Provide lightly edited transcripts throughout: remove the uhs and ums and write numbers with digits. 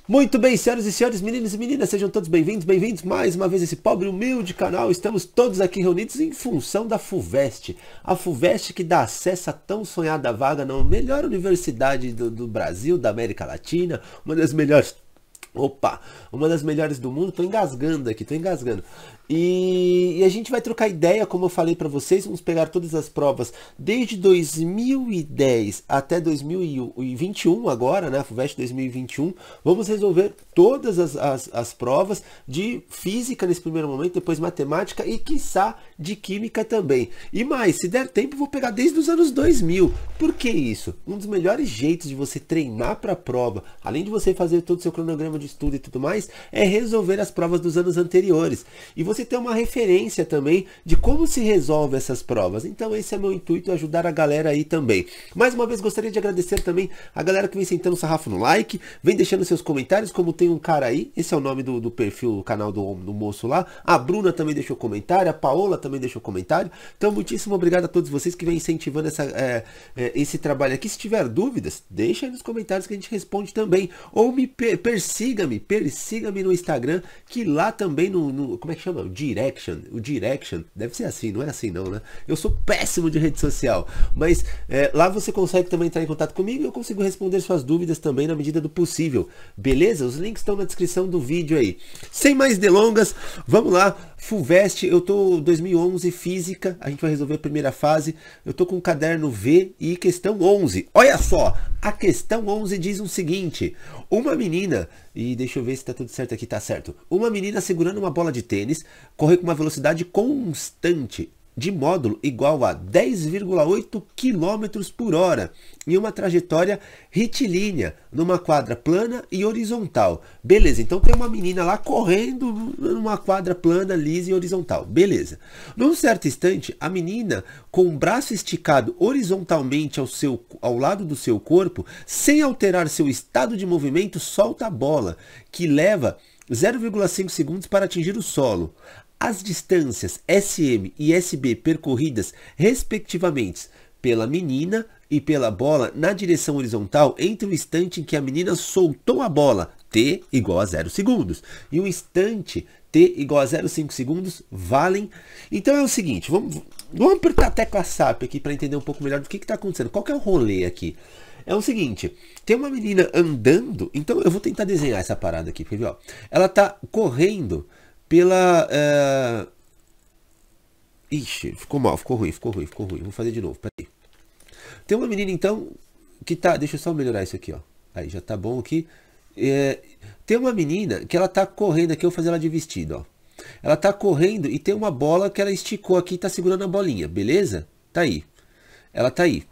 Muito bem, senhoras e senhores, meninos e meninas, sejam todos bem-vindos mais uma vez a esse pobre humilde canal. Estamos todos aqui reunidos em função da FUVEST. A FUVEST que dá acesso à tão sonhada vaga na melhor universidade do Brasil, da América Latina, uma das melhores... uma das melhores do mundo. Tô engasgando aqui, E a gente vai trocar ideia, como eu falei para vocês. Vamos pegar todas as provas desde 2010 até 2021 agora, né? FUVEST 2021. Vamos resolver todas as provas de física nesse primeiro momento, depois matemática e quiçá de química também. E mais, se der tempo, vou pegar desde os anos 2000. Por que isso? Um dos melhores jeitos de você treinar para a prova, além de você fazer todo o seu cronograma de estudo e tudo mais, é resolver as provas dos anos anteriores. E você ter uma referência também de como se resolve essas provas. Então esse é meu intuito, ajudar a galera aí também. Mais uma vez gostaria de agradecer também a galera que vem sentando o sarrafo no like, vem deixando seus comentários, como tem um cara aí, esse é o nome do perfil, do canal do moço lá. A Bruna também deixou comentário, a Paola também deixou comentário. Então muitíssimo obrigado a todos vocês que vêm incentivando esse trabalho aqui. Se tiver dúvidas, deixa aí nos comentários que a gente responde também. Ou persiga-me no Instagram, que lá também como é que chama? O Direction, deve ser assim, não é assim não, né? Eu sou péssimo de rede social, mas lá você consegue também entrar em contato comigo e eu consigo responder suas dúvidas também na medida do possível, beleza? Os links estão na descrição do vídeo aí. Sem mais delongas, vamos lá. FUVEST, eu tô 2011 física, a gente vai resolver a primeira fase. Eu tô com o caderno V e questão 11. Olha só, a questão 11 diz o seguinte: uma menina, e deixa eu ver se tá tudo certo aqui, tá certo. Uma menina segurando uma bola de tênis corre com uma velocidade constante de módulo igual a 10,8 km por hora em uma trajetória retilínea, numa quadra plana e horizontal. Beleza, então tem uma menina lá correndo numa quadra plana, lisa e horizontal. Beleza. Num certo instante, a menina, com o braço esticado horizontalmente ao lado do seu corpo, sem alterar seu estado de movimento, solta a bola, que leva 0,5 segundos para atingir o solo. As distâncias SM e SB percorridas, respectivamente, pela menina e pela bola na direção horizontal entre o instante em que a menina soltou a bola, T igual a 0 segundos, e o instante T igual a 0,5 segundos, valem. Então é o seguinte, vamos apertar a tecla SAP aqui para entender um pouco melhor do que está acontecendo. Qual que é o rolê aqui? É o seguinte, tem uma menina andando, então eu vou tentar desenhar essa parada aqui, porque, ó, ela está correndo pela... Ixi, ficou mal, ficou ruim. Vou fazer de novo, peraí. Tem uma menina, então, que tá... Deixa eu só melhorar isso aqui, ó. Aí, já tá bom aqui. Tem uma menina que ela tá correndo aqui, eu vou fazer ela de vestido, ó. Ela tá correndo e tem uma bola que ela esticou aqui e tá segurando a bolinha, beleza? Tá aí. Ela tá aí.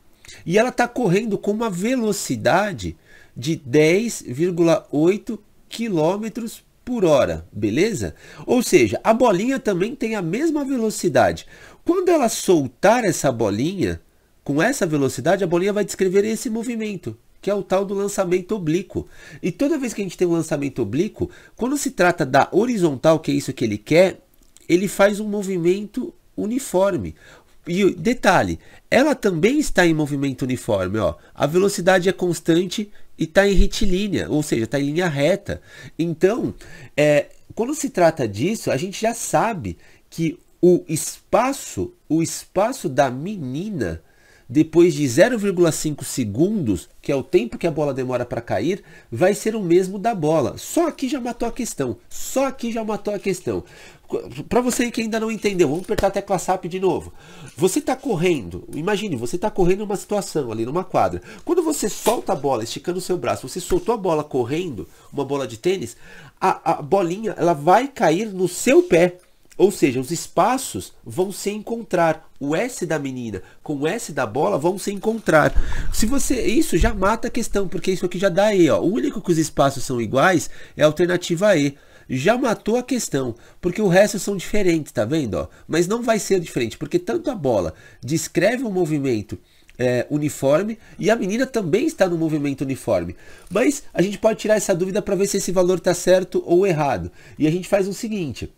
E ela tá correndo com uma velocidade de 10,8 km por hora, beleza? Ou seja, a bolinha também tem a mesma velocidade. Quando ela soltar essa bolinha, com essa velocidade, a bolinha vai descrever esse movimento, que é o tal do lançamento oblíquo. E toda vez que a gente tem um lançamento oblíquo, quando se trata da horizontal, que é isso que ele quer, ele faz um movimento uniforme. E detalhe, ela também está em movimento uniforme, ó. A velocidade é constante e está em retilínea, ou seja, está em linha reta. Então, quando se trata disso, a gente já sabe que o espaço da menina, depois de 0,5 segundos, que é o tempo que a bola demora para cair, vai ser o mesmo da bola. Só aqui já matou a questão. Para você que ainda não entendeu, vamos apertar a tecla SAP de novo. Você está correndo, imagine, você está correndo numa situação ali, numa quadra. Quando você solta a bola, esticando o seu braço, você soltou a bola correndo, uma bola de tênis, a bolinha ela vai cair no seu pé. Ou seja, os espaços vão se encontrar. O S da menina com o S da bola vão se encontrar. Isso já mata a questão, porque isso aqui já dá E. Ó. O único que os espaços são iguais é a alternativa E. Já matou a questão, porque o resto são diferentes, tá vendo? Ó? Mas não vai ser diferente, porque tanto a bola descreve um movimento uniforme e a menina também está no movimento uniforme. Mas a gente pode tirar essa dúvida para ver se esse valor está certo ou errado. E a gente faz o seguinte...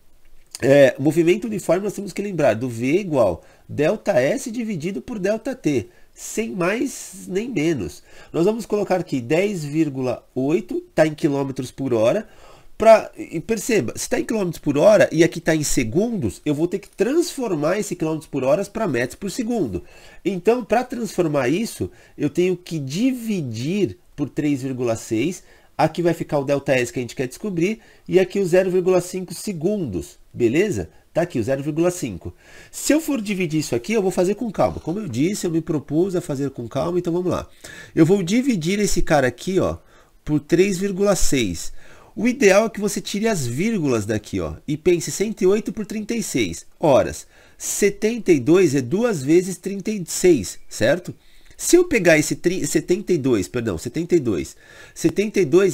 movimento uniforme nós temos que lembrar do V igual ΔS dividido por ΔT. sem mais nem menos. Nós vamos colocar aqui 10,8, está em quilômetros por hora. E perceba, se está em quilômetros por hora e aqui está em segundos, eu vou ter que transformar esse quilômetros por hora para metros por segundo. Então, para transformar isso, eu tenho que dividir por 3,6. Aqui vai ficar o ΔS que a gente quer descobrir e aqui o 0,5 segundos, beleza? Tá aqui o 0,5. Se eu for dividir isso aqui, eu vou fazer com calma. Como eu disse, eu me propus a fazer com calma, então vamos lá. Eu vou dividir esse cara aqui, ó, por 3,6. O ideal é que você tire as vírgulas daqui, ó, e pense 108 por 36 horas. 72 é 2 vezes 36, certo? Se eu pegar esse 72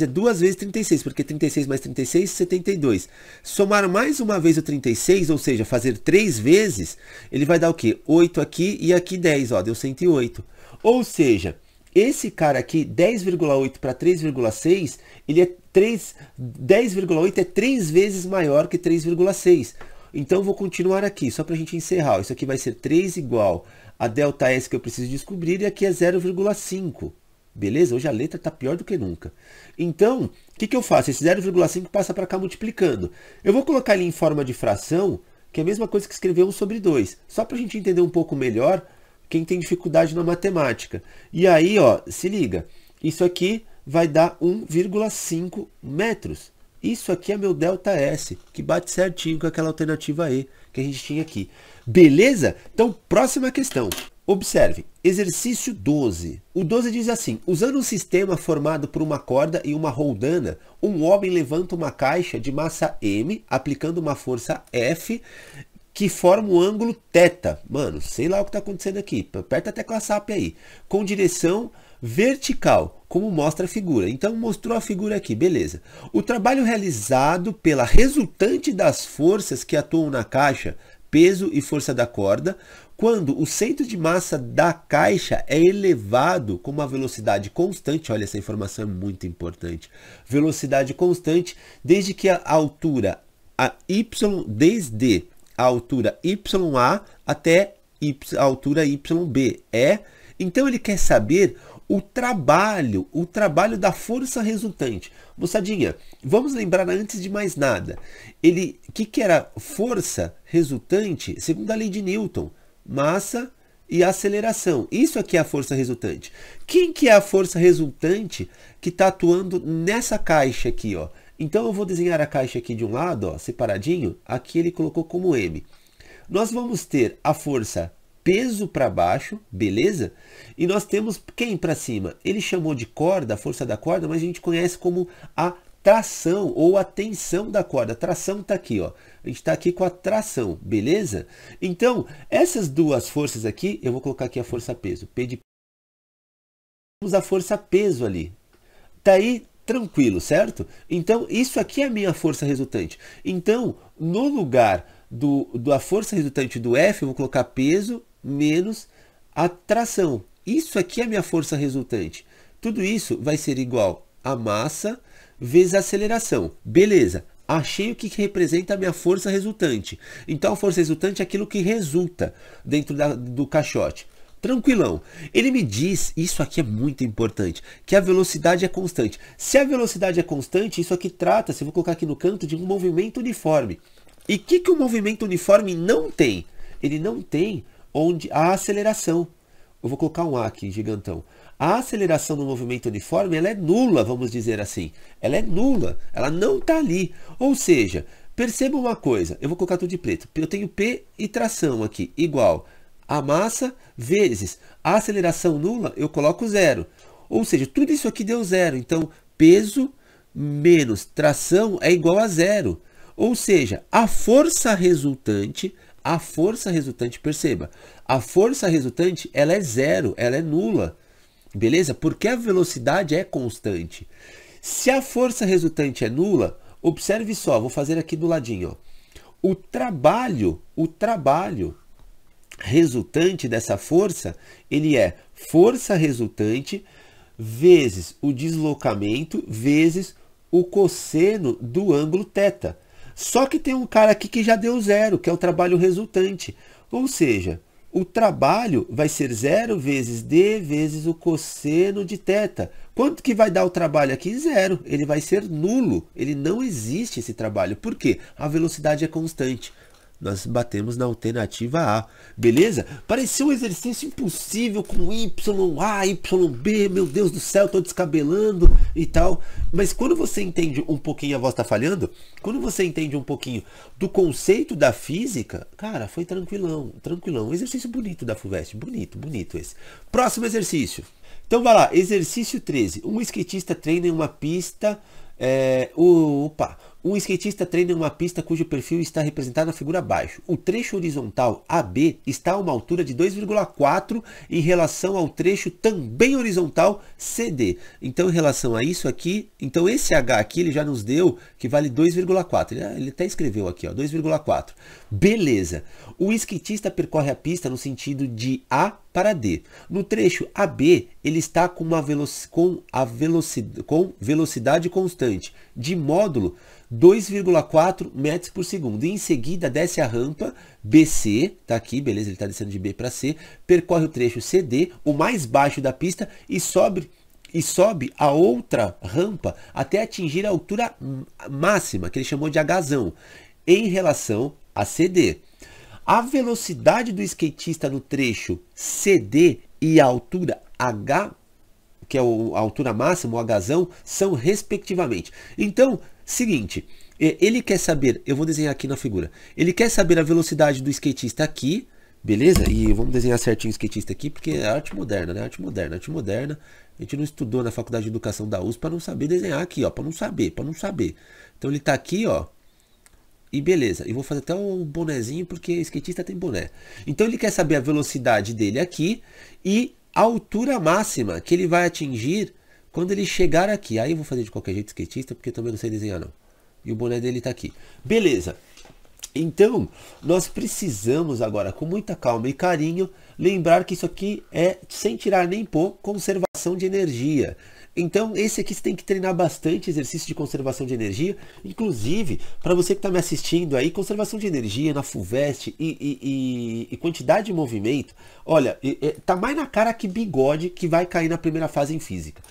é 2 vezes 36, porque 36 mais 36 é 72. Somar mais uma vez o 36, ou seja, fazer 3 vezes, ele vai dar o quê? 8 aqui e aqui 10, ó, deu 108. Ou seja, esse cara aqui, 10,8 para 3,6, ele é 10,8 é 3 vezes maior que 3,6. Então eu vou continuar aqui, só para a gente encerrar. Isso aqui vai ser 3 igual a ΔS que eu preciso descobrir, e aqui é 0,5. Beleza? Hoje a letra está pior do que nunca. Então, o que eu faço? Esse 0,5 passa para cá multiplicando. Eu vou colocar ele em forma de fração, que é a mesma coisa que escrever 1 sobre 2. Só para a gente entender um pouco melhor quem tem dificuldade na matemática. E aí, ó, se liga. Isso aqui vai dar 1,5 metros. Isso aqui é meu ΔS, que bate certinho com aquela alternativa E que a gente tinha aqui. Beleza? Então, próxima questão. Observe, exercício 12. O 12 diz assim: usando um sistema formado por uma corda e uma roldana, um homem levanta uma caixa de massa M, aplicando uma força F, que forma um ângulo θ. Mano, sei lá o que está acontecendo aqui. Aperta a tecla SAP aí. Com direção vertical, como mostra a figura. Então, mostrou a figura aqui, beleza. O trabalho realizado pela resultante das forças que atuam na caixa, peso e força da corda, quando o centro de massa da caixa é elevado com uma velocidade constante. Olha, essa informação é muito importante. Velocidade constante, desde que a altura desde a altura YA até a altura YB. Então ele quer saber o trabalho da força resultante. Moçadinha, vamos lembrar antes de mais nada. O que era força resultante? Segundo a lei de Newton, massa e aceleração. Isso aqui é a força resultante. Quem que é a força resultante que está atuando nessa caixa aqui, ó? Então eu vou desenhar a caixa aqui de um lado, ó, separadinho. Aqui ele colocou como M. Nós vamos ter a força peso para baixo, beleza? E nós temos quem para cima? Ele chamou de corda, a força da corda, mas a gente conhece como a tração ou a tensão da corda. A tração está aqui, ó. A gente está aqui com a tração, beleza? Então, essas duas forças aqui, eu vou colocar aqui a força peso. P de... Temos a força peso ali. Tá aí tranquilo, certo? Então, isso aqui é a minha força resultante. Então, no lugar da força resultante do F, eu vou colocar peso menos a tração. Isso aqui é a minha força resultante. Tudo isso vai ser igual a massa vezes a aceleração. Beleza, achei o que representa a minha força resultante. Então a força resultante é aquilo que resulta dentro do caixote. Tranquilão. Ele me diz, isso aqui é muito importante, que a velocidade é constante. Se a velocidade é constante, isso aqui trata-se, vou colocar aqui no canto, de um movimento uniforme. E o que o movimento uniforme não tem? Ele não tem onde a aceleração. Eu vou colocar um A aqui, gigantão. A aceleração no movimento uniforme, ela é nula, vamos dizer assim. Ela é nula, ela não está ali. Ou seja, perceba uma coisa, eu vou colocar tudo de preto. Eu tenho P e tração aqui, igual a massa vezes a aceleração nula, eu coloco zero. Ou seja, tudo isso aqui deu zero. Então, peso menos tração é igual a zero. Ou seja, a força resultante, perceba, a força resultante, ela é zero, ela é nula, beleza? Porque a velocidade é constante. Se a força resultante é nula, observe só, vou fazer aqui do ladinho, ó. O trabalho resultante dessa força, ele é força resultante vezes o deslocamento vezes o cosseno do ângulo θ. Só que tem um cara aqui que já deu zero, que é o trabalho resultante. Ou seja, o trabalho vai ser 0 vezes D vezes o cosseno de θ. Quanto que vai dar o trabalho aqui? Zero. Ele vai ser nulo. Ele não existe esse trabalho. Por quê? A velocidade é constante. Nós batemos na alternativa A. Beleza? Pareceu um exercício impossível com Y, A, Y, B. Meu Deus do céu, estou descabelando e tal. Mas quando você entende um pouquinho, a voz está falhando, quando você entende um pouquinho do conceito da física, cara, foi tranquilão, tranquilão. Um exercício bonito da FUVEST. Bonito, bonito esse. Próximo exercício. Então vai lá, exercício 13. Um skatista treina em uma pista. Um skatista treina em uma pista cujo perfil está representado na figura abaixo. O trecho horizontal AB está a uma altura de 2,4 em relação ao trecho também horizontal CD. Então, em relação a isso aqui, então esse H aqui ele já nos deu que vale 2,4. Ele até escreveu aqui, ó, 2,4. Beleza. O skatista percorre a pista no sentido de A para D. No trecho AB, ele está com velocidade constante de módulo 2,4 metros por segundo. E em seguida desce a rampa BC, tá aqui, beleza, ele está descendo de B para C, percorre o trecho CD, o mais baixo da pista, e sobe a outra rampa até atingir a altura máxima, que ele chamou de Hzão, em relação a CD. A velocidade do skatista no trecho CD e a altura H, que é a altura máxima, o Hzão, são respectivamente. Então, seguinte, ele quer saber, eu vou desenhar aqui na figura, ele quer saber a velocidade do skatista aqui, beleza? E vamos desenhar certinho o skatista aqui, porque é arte moderna, né? Arte moderna, arte moderna. A gente não estudou na Faculdade de Educação da USP para não saber desenhar aqui, ó, para não saber. Então ele tá aqui, ó. E beleza, e vou fazer até um bonezinho porque skatista tem boné. Então ele quer saber a velocidade dele aqui e a altura máxima que ele vai atingir quando ele chegar aqui. Aí eu vou fazer de qualquer jeito skatista porque também não sei desenhar não. E o boné dele tá aqui. Beleza. Então, nós precisamos agora, com muita calma e carinho, lembrar que isso aqui é, sem tirar nem pôr, conservação de energia. Então, esse aqui você tem que treinar bastante exercício de conservação de energia. Inclusive, para você que está me assistindo aí, conservação de energia na FUVEST e quantidade de movimento, olha, tá mais na cara que bigode que vai cair na primeira fase em física.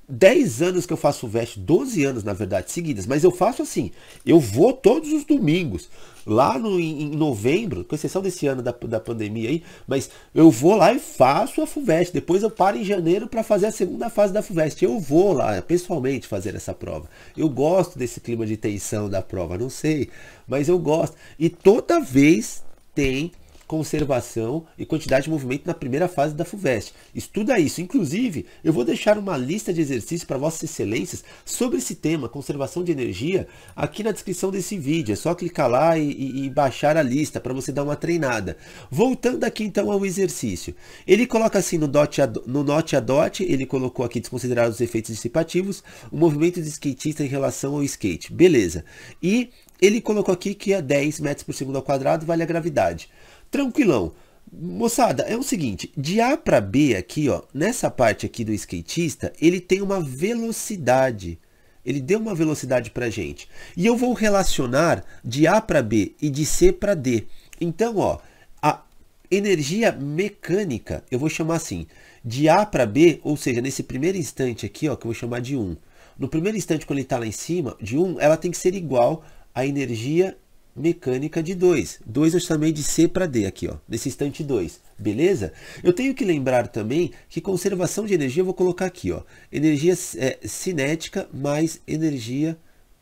10 anos que eu faço FUVEST, 12 anos na verdade, seguidas, mas eu faço assim, eu vou todos os domingos, lá em novembro, com exceção desse ano da pandemia aí, mas eu vou lá e faço a FUVEST, depois eu paro em janeiro para fazer a segunda fase da FUVEST, eu vou lá pessoalmente fazer essa prova, eu gosto desse clima de tensão da prova, não sei, mas eu gosto, e toda vez tem conservação e quantidade de movimento na primeira fase da FUVEST. Estuda isso. Inclusive, eu vou deixar uma lista de exercícios para vossas excelências sobre esse tema, conservação de energia, aqui na descrição desse vídeo. É só clicar lá e baixar a lista para você dar uma treinada. Voltando aqui então ao exercício. Ele coloca assim no note a dot, ele colocou aqui desconsiderar os efeitos dissipativos, o movimento de skatista em relação ao skate. Beleza. E ele colocou aqui que a 10 metros por segundo ao quadrado vale a gravidade. Tranquilão. Moçada, é o seguinte, de A para B aqui, ó, nessa parte aqui do skatista, ele tem uma velocidade. Ele deu uma velocidade pra gente. E eu vou relacionar de A para B e de C para D. Então, ó, a energia mecânica, eu vou chamar assim, de A para B, ou seja, nesse primeiro instante aqui, ó, que eu vou chamar de 1. No primeiro instante, quando ele está lá em cima, de 1, ela tem que ser igual à energia mecânica de 2. 2 eu chamei de C para D aqui, ó, nesse instante 2. Beleza? Eu tenho que lembrar também que conservação de energia eu vou colocar aqui, ó, energia cinética mais energia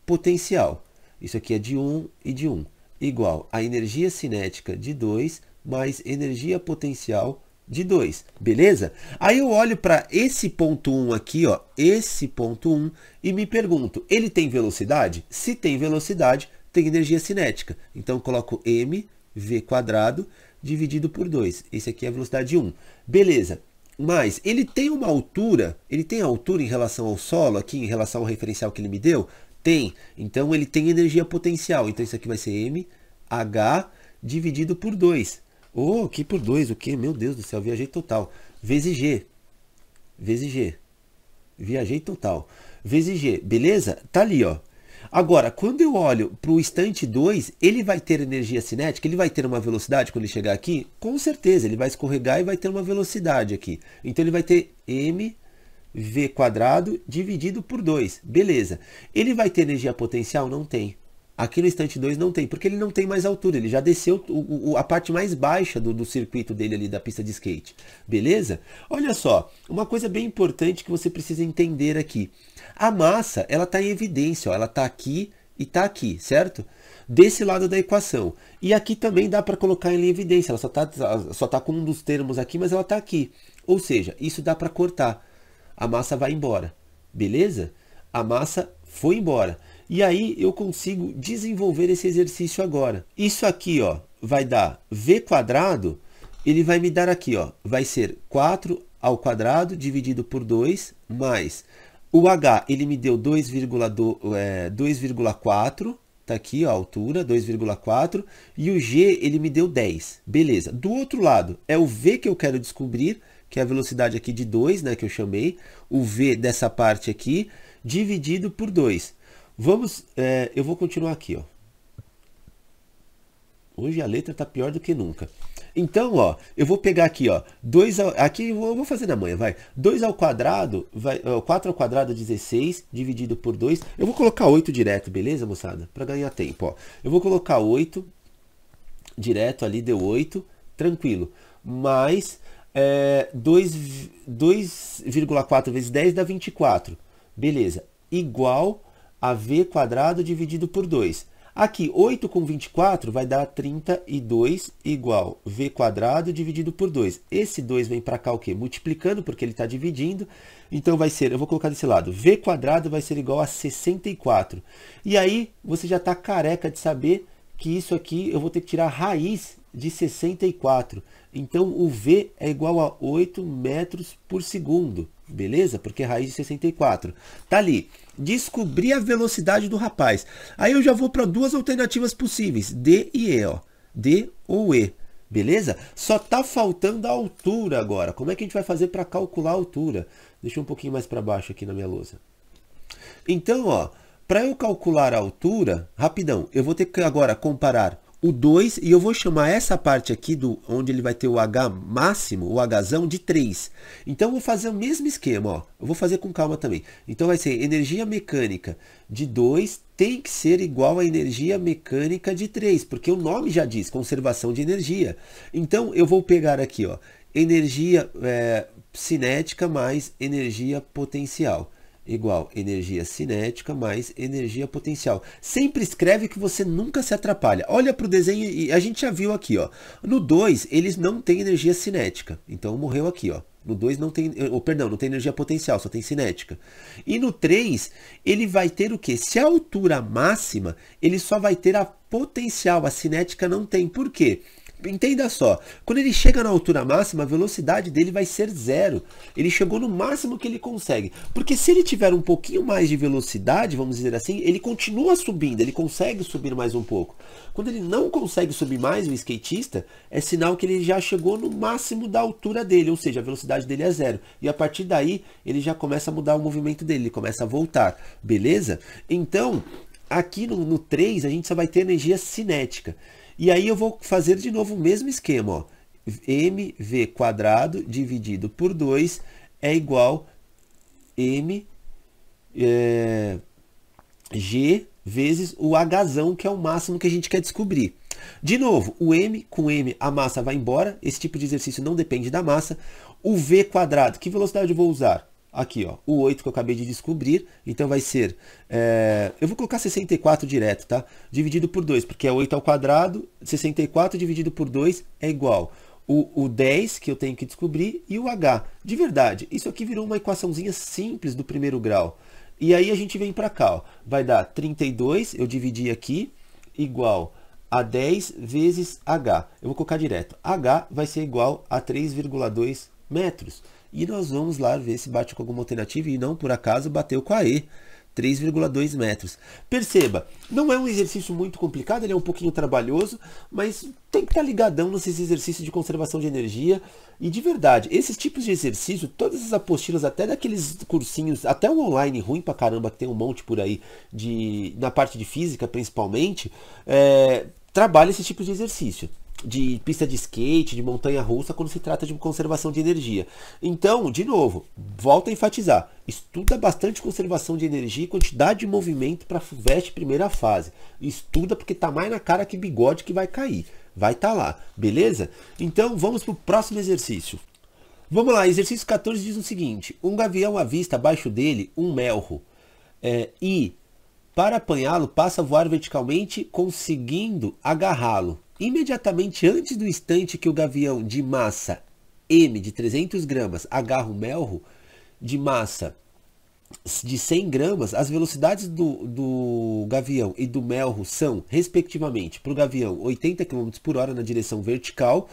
potencial. Isso aqui é de 1 e de 1. Igual a energia cinética de 2 mais energia potencial de 2, beleza? Aí eu olho para esse ponto 1 aqui, ó, esse ponto 1, e me pergunto, ele tem velocidade? Se tem velocidade, tem energia cinética. Então, eu coloco mv² dividido por 2. Esse aqui é a velocidade 1. Beleza. Mas, ele tem uma altura, ele tem altura em relação ao solo, aqui em relação ao referencial que ele me deu? Tem. Então, ele tem energia potencial. Então, isso aqui vai ser mh dividido por 2. Oh, que por 2, o que? Meu Deus do céu, viajei total. Vezes G. Vezes G. Viajei total. Vezes G, beleza? Tá ali, ó. Agora, quando eu olho para o instante 2, ele vai ter energia cinética, ele vai ter uma velocidade quando ele chegar aqui? Com certeza, ele vai escorregar e vai ter uma velocidade aqui. Então ele vai ter mv² dividido por 2. Beleza. Ele vai ter energia potencial? Não tem. Aqui no instante 2 não tem, porque ele não tem mais altura, ele já desceu a parte mais baixa do circuito dele ali, da pista de skate. Beleza? Olha só, uma coisa bem importante que você precisa entender aqui. A massa, ela está em evidência, ó, ela está aqui e está aqui, certo? Desse lado da equação. E aqui também dá para colocar ela em evidência, ela só tá com um dos termos aqui, mas ela está aqui. Ou seja, isso dá para cortar. A massa vai embora, beleza? A massa foi embora. E aí eu consigo desenvolver esse exercício agora. Isso aqui, ó, vai dar v², ele vai me dar aqui, ó, vai ser 4² dividido por 2, mais o h, ele me deu 2,4, tá aqui, ó, a altura, 2,4, e o g, ele me deu 10. Beleza. Do outro lado, é o v que eu quero descobrir, que é a velocidade aqui de 2, né, que eu chamei, o v dessa parte aqui, dividido por 2. Vamos, eu vou continuar aqui, ó. Hoje a letra tá pior do que nunca. Então, ó, eu vou pegar aqui, ó, aqui eu vou fazer na manhã, vai. 2² vai, 4² 16 dividido por 2. Eu vou colocar 8 direto, beleza, moçada? Para ganhar tempo, ó. Eu vou colocar 8 direto ali, deu 8, tranquilo. Mais 2,4 vezes 10 dá 24. Beleza. Igual a v² dividido por 2. Aqui, 8 com 24 vai dar 32 igual v² dividido por 2. Esse 2 vem para cá o quê? Multiplicando, porque ele está dividindo. Então vai ser, eu vou colocar desse lado, v² vai ser igual a 64. E aí, você já está careca de saber que isso aqui eu vou ter que tirar a raiz de 64. Então, o v é igual a 8 metros por segundo. Beleza? Porque é raiz de 64. Tá ali. Descobri a velocidade do rapaz. Aí eu já vou para duas alternativas possíveis. D e E, ó. D ou E. Beleza? Só tá faltando a altura agora. Como é que a gente vai fazer para calcular a altura? Deixa um pouquinho mais para baixo aqui na minha lousa. Então, ó, para eu calcular a altura, rapidão, eu vou ter que agora comparar o 2, e eu vou chamar essa parte aqui, onde ele vai ter o H máximo, o Hzão, de 3. Então, eu vou fazer o mesmo esquema, ó. Eu vou fazer com calma também. Então, vai ser energia mecânica de 2 tem que ser igual à energia mecânica de 3, porque o nome já diz, conservação de energia. Então, eu vou pegar aqui, ó, energia cinética mais energia potencial. Igual energia cinética mais energia potencial. Sempre escreve que você nunca se atrapalha. Olha para o desenho e a gente já viu aqui, ó. No 2, eles não têm energia cinética. Então morreu aqui, ó. No 2 não tem, perdão, não tem energia potencial, só tem cinética. E no 3, ele vai ter o quê? Se a altura máxima, ele só vai ter a potencial, a cinética não tem. Por quê? Entenda só, quando ele chega na altura máxima, a velocidade dele vai ser 0. Ele chegou no máximo que ele consegue. Porque se ele tiver um pouquinho mais de velocidade, vamos dizer assim, ele continua subindo, ele consegue subir mais um pouco. Quando ele não consegue subir mais, o skatista, é sinal que ele já chegou no máximo da altura dele, ou seja, a velocidade dele é 0. E a partir daí, ele já começa a mudar o movimento dele, ele começa a voltar, beleza? Então, aqui no 3, a gente só vai ter energia cinética. E aí eu vou fazer de novo o mesmo esquema, ó. mv² dividido por 2 é igual g vezes o Hzão, que é o máximo que a gente quer descobrir. De novo, o m com m, a massa vai embora. Esse tipo de exercício não depende da massa. O v², que velocidade eu vou usar? Aqui, ó, o 8 que eu acabei de descobrir, então vai ser, eu vou colocar 64 direto, tá? Dividido por 2, porque é 8 ao quadrado, 64 dividido por 2 é igual o 10 que eu tenho que descobrir e o h. De verdade, isso aqui virou uma equaçãozinha simples do primeiro grau. E aí a gente vem para cá, ó, vai dar 32, eu dividi aqui, igual a 10 vezes h. Eu vou colocar direto, h vai ser igual a 3,2 metros. E nós vamos lá ver se bate com alguma alternativa e não por acaso bateu com a E. 3,2 metros. Perceba, não é um exercício muito complicado, ele é um pouquinho trabalhoso, mas tem que estar ligadão nesses exercícios de conservação de energia. E de verdade, esses tipos de exercício, todas as apostilas, até daqueles cursinhos, até o online ruim pra caramba, que tem um monte por aí, na parte de física principalmente, trabalha esse tipo de exercício. De pista de skate, de montanha-russa, quando se trata de conservação de energia. Então, de novo, volto a enfatizar, estuda bastante conservação de energia e quantidade de movimento para veste primeira fase. Estuda porque tá mais na cara que bigode que vai cair. Vai estar lá, beleza? Então, vamos para o próximo exercício. Vamos lá, exercício 14 diz o seguinte: um gavião avista abaixo dele um melro e, para apanhá-lo, passa a voar verticalmente, conseguindo agarrá-lo. Imediatamente antes do instante que o gavião de massa M de 300 gramas agarra o melro de massa de 100 gramas, as velocidades do gavião e do melro são, respectivamente, para o gavião 80 km por hora na direção vertical,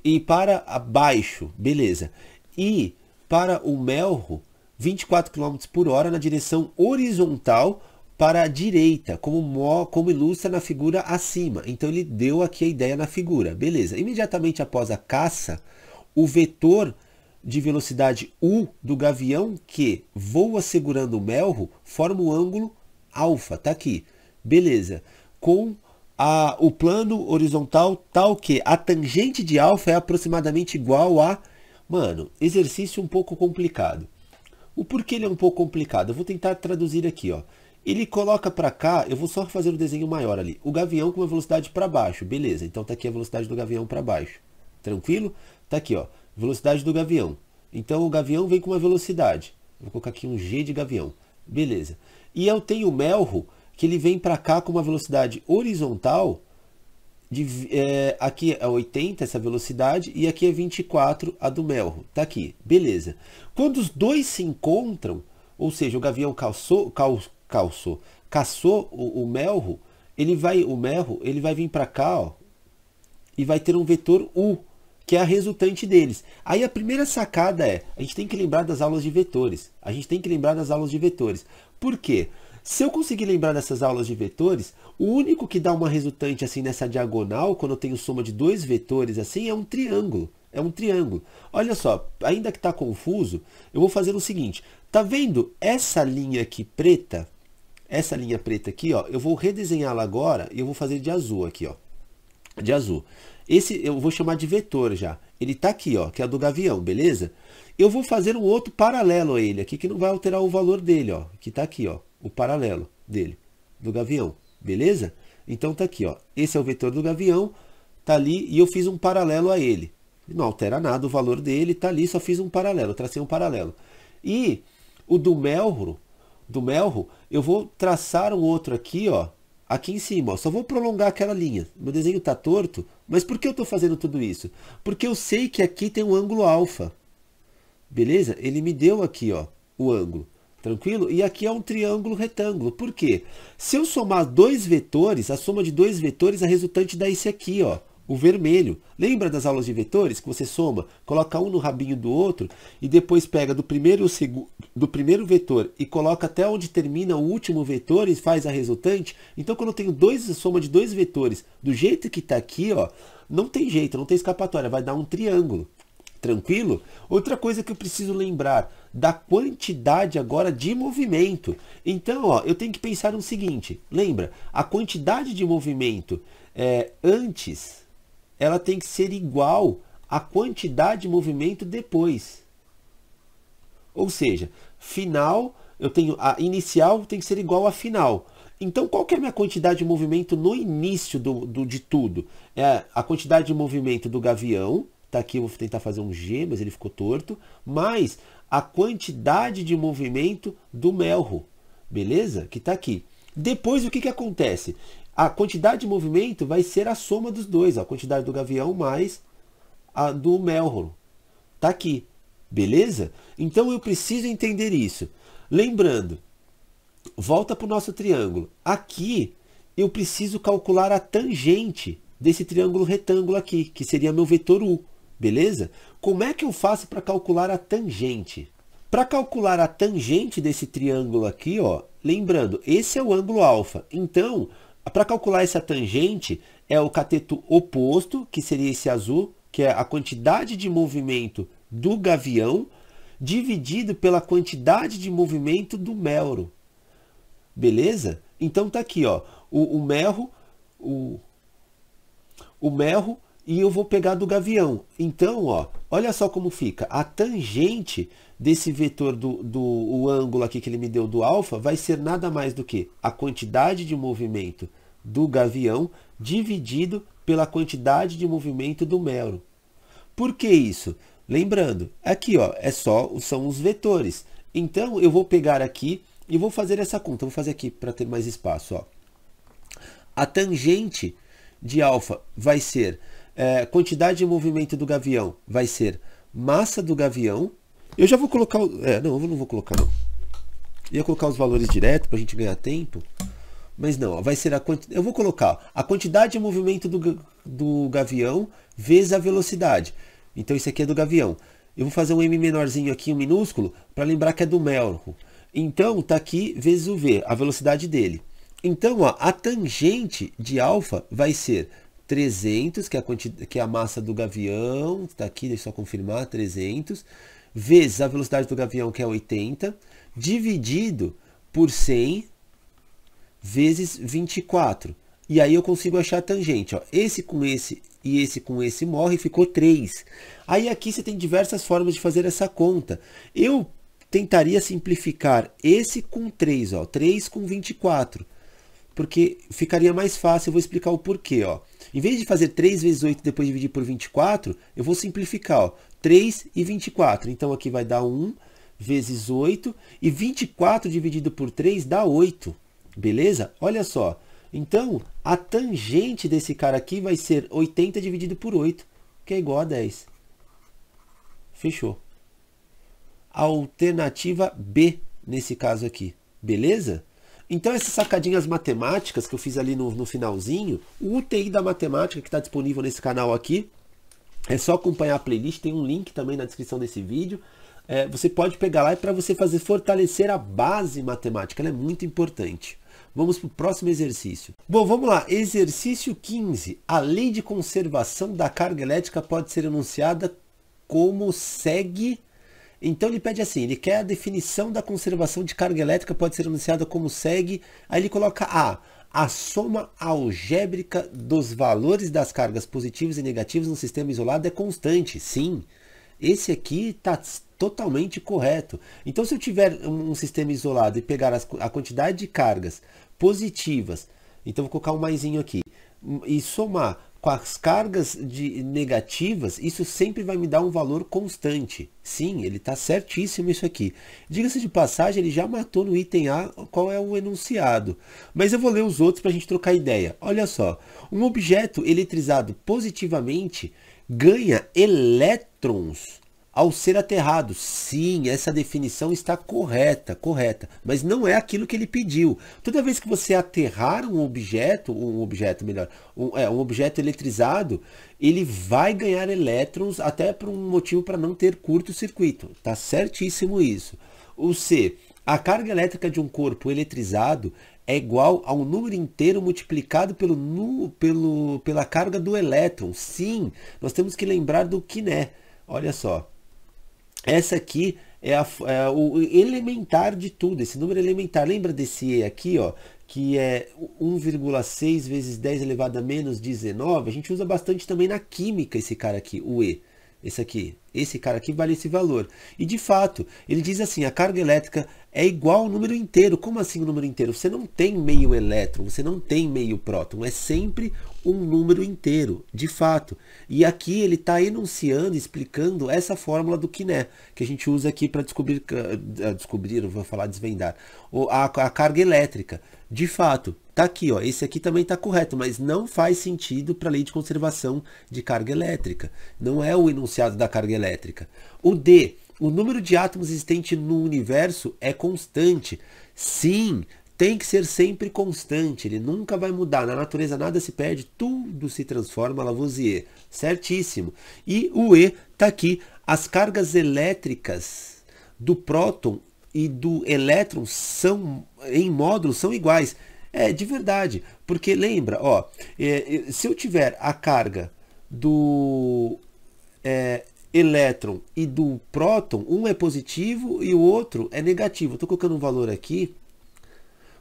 e para baixo, beleza. E para o melro, 24 km por hora na direção horizontal, para a direita, como ilustra na figura acima. Então ele deu aqui a ideia na figura, beleza. Imediatamente após a caça, o vetor de velocidade U do gavião que voa segurando o melro forma o ângulo alfa, tá aqui, beleza. Com o plano horizontal tal que a tangente de alfa é aproximadamente igual a... Mano, exercício um pouco complicado. O porquê ele é um pouco complicado? Eu vou tentar traduzir aqui, ó. Ele coloca para cá, eu vou só fazer o desenho maior ali. O gavião com uma velocidade para baixo, beleza. Então tá aqui a velocidade do gavião para baixo. Tranquilo? Tá aqui, ó, velocidade do gavião. Então o gavião vem com uma velocidade. Vou colocar aqui um G de gavião. Beleza. E eu tenho o melro, que ele vem para cá com uma velocidade horizontal. Aqui é 80 essa velocidade e aqui é 24 a do melro. Tá aqui, beleza. Quando os dois se encontram, ou seja, o gavião caçou o melro, ele vai vir para cá, ó, e vai ter um vetor U, que é a resultante deles. Aí a primeira sacada a gente tem que lembrar das aulas de vetores. Por quê? Se eu conseguir lembrar dessas aulas de vetores, o único que dá uma resultante assim nessa diagonal, quando eu tenho soma de dois vetores assim, é um triângulo. Olha só, ainda que está confuso, eu vou fazer o seguinte. Tá vendo essa linha aqui preta? Essa linha preta aqui, ó, eu vou redesenhá-la agora e eu vou fazer de azul aqui, ó. De azul. Esse eu vou chamar de vetor já. Ele tá aqui, ó, que é do gavião, beleza? Eu vou fazer um outro paralelo a ele aqui, que não vai alterar o valor dele, ó. Que tá aqui, ó, o paralelo dele, do gavião, beleza? Então tá aqui, ó. Esse é o vetor do gavião, tá ali, e eu fiz um paralelo a ele. Não altera nada o valor dele, tá ali, só fiz um paralelo, tracei um paralelo. E o do melro, eu vou traçar um outro aqui, ó, aqui em cima, ó, só vou prolongar aquela linha. Meu desenho tá torto, mas por que eu tô fazendo tudo isso? Porque eu sei que aqui tem um ângulo alfa, beleza? Ele me deu aqui, ó, o ângulo, tranquilo? E aqui é um triângulo retângulo. Por quê? Se eu somar dois vetores, a soma de dois vetores, a resultante dá esse aqui, ó, o vermelho. Lembra das aulas de vetores que você soma, coloca um no rabinho do outro e depois pega do primeiro vetor e coloca até onde termina o último vetor e faz a resultante? Então quando eu tenho a soma de dois vetores do jeito que está aqui, ó, não tem jeito, não tem escapatória, vai dar um triângulo. Tranquilo? Outra coisa que eu preciso lembrar, da quantidade agora de movimento. Então, ó, eu tenho que pensar no seguinte, lembra, a quantidade de movimento antes, ela tem que ser igual à quantidade de movimento depois. Ou seja, final, eu tenho a inicial tem que ser igual à final. Então, qual que é a minha quantidade de movimento no início de tudo? É a quantidade de movimento do gavião, tá aqui, eu vou tentar fazer um G, mas ele ficou torto, mais a quantidade de movimento do melro, beleza? Que tá aqui. Depois, o que que acontece? A quantidade de movimento vai ser a soma dos dois, ó, a quantidade do gavião mais a do melro. Tá aqui, beleza? Então eu preciso entender isso. Lembrando, volta para o nosso triângulo. Aqui eu preciso calcular a tangente desse triângulo retângulo aqui, que seria meu vetor U, beleza? Como é que eu faço para calcular a tangente? Para calcular a tangente desse triângulo aqui, ó, lembrando, esse é o ângulo alfa. Então, para calcular essa tangente, é o cateto oposto, que seria esse azul, que é a quantidade de movimento do gavião, dividido pela quantidade de movimento do melro. Beleza? Então tá aqui, ó, o melro, e eu vou pegar do gavião. Então, ó, olha só como fica. A tangente desse vetor do ângulo aqui que ele me deu do alfa vai ser nada mais do que a quantidade de movimento do gavião dividido pela quantidade de movimento do melro. Por que isso? Lembrando, aqui, ó, são os vetores. Então, eu vou pegar aqui e vou fazer essa conta. Vou fazer aqui para ter mais espaço, ó. A tangente de alfa vai ser quantidade de movimento do gavião, vai ser massa do gavião. Eu já vou colocar... não, eu não vou colocar, não. Ia colocar os valores direto para a gente ganhar tempo. Mas não, vai ser eu vou colocar a quantidade de movimento do gavião vezes a velocidade. Então isso aqui é do gavião. Eu vou fazer um M menorzinho aqui, um minúsculo, para lembrar que é do melro. Então tá aqui vezes o V, a velocidade dele. Então, ó, a tangente de alfa vai ser 300, que é a massa do gavião, está aqui, deixa eu só confirmar, 300, vezes a velocidade do gavião, que é 80, dividido por 100 vezes 24. E aí eu consigo achar a tangente. Ó. Esse com esse e esse com esse morre, ficou 3. Aí aqui você tem diversas formas de fazer essa conta. Eu tentaria simplificar esse com 3, ó, 3 com 24. Porque ficaria mais fácil, eu vou explicar o porquê. Ó. Em vez de fazer 3 vezes 8 e depois dividir por 24, eu vou simplificar. Ó, 3 e 24. Então aqui vai dar 1 vezes 8 e 24 dividido por 3 dá 8. Beleza? Olha só. Então, a tangente desse cara aqui vai ser 80 dividido por 8, que é igual a 10. Fechou. Alternativa B, nesse caso aqui. Beleza? Então, essas sacadinhas matemáticas que eu fiz ali no finalzinho, o UTI da matemática que está disponível nesse canal aqui, é só acompanhar a playlist, tem um link também na descrição desse vídeo. Você pode pegar lá para você fortalecer a base matemática, ela é muito importante. Vamos para o próximo exercício. Bom, vamos lá. Exercício 15. A lei de conservação da carga elétrica pode ser enunciada como segue. Então ele pede assim, ele quer a definição da conservação de carga elétrica pode ser enunciada como segue. Aí ele coloca a soma algébrica dos valores das cargas positivas e negativas no sistema isolado é constante. Sim, esse aqui está totalmente correto. Então se eu tiver um sistema isolado e pegar a quantidade de cargas positivas, então vou colocar um maisinho aqui, e somar com as cargas negativas, isso sempre vai me dar um valor constante. Sim, ele está certíssimo isso aqui. Diga-se de passagem, ele já matou no item A qual é o enunciado. Mas eu vou ler os outros para a gente trocar ideia. Olha só, um objeto eletrizado positivamente ganha elétrons ao ser aterrado. Sim, essa definição está correta, mas não é aquilo que ele pediu. Toda vez que você aterrar um objeto eletrizado, ele vai ganhar elétrons até por um motivo para não ter curto-circuito. Tá certíssimo isso. O C, a carga elétrica de um corpo eletrizado é igual a um número inteiro multiplicado pela carga do elétron. Sim, nós temos que lembrar do Quiné. Olha só. Essa aqui é o elementar de tudo, esse número elementar. Lembra desse E aqui, ó, que é 1,6 vezes 10 elevado a menos 19? A gente usa bastante também na química esse cara aqui, o E. Esse cara aqui vale esse valor. E de fato, ele diz assim, a carga elétrica é igual ao número inteiro. Como assim o número inteiro? Você não tem meio elétron, você não tem meio próton, é sempre um número inteiro, de fato. E aqui ele está enunciando, explicando essa fórmula do Quiné, que a gente usa aqui para desvendar, a carga elétrica. De fato, tá aqui, ó, esse aqui também está correto, mas não faz sentido para a lei de conservação de carga elétrica. Não é o enunciado da carga elétrica. O D, o número de átomos existente no universo é constante. Sim, tem que ser sempre constante, ele nunca vai mudar. Na natureza nada se perde, tudo se transforma, Lavoisier. Certíssimo. E o E está aqui, as cargas elétricas do próton e do elétron são, em módulos, são iguais. É, de verdade, porque lembra, ó, se eu tiver a carga do elétron e do próton, um é positivo e o outro é negativo. Estou colocando um valor aqui,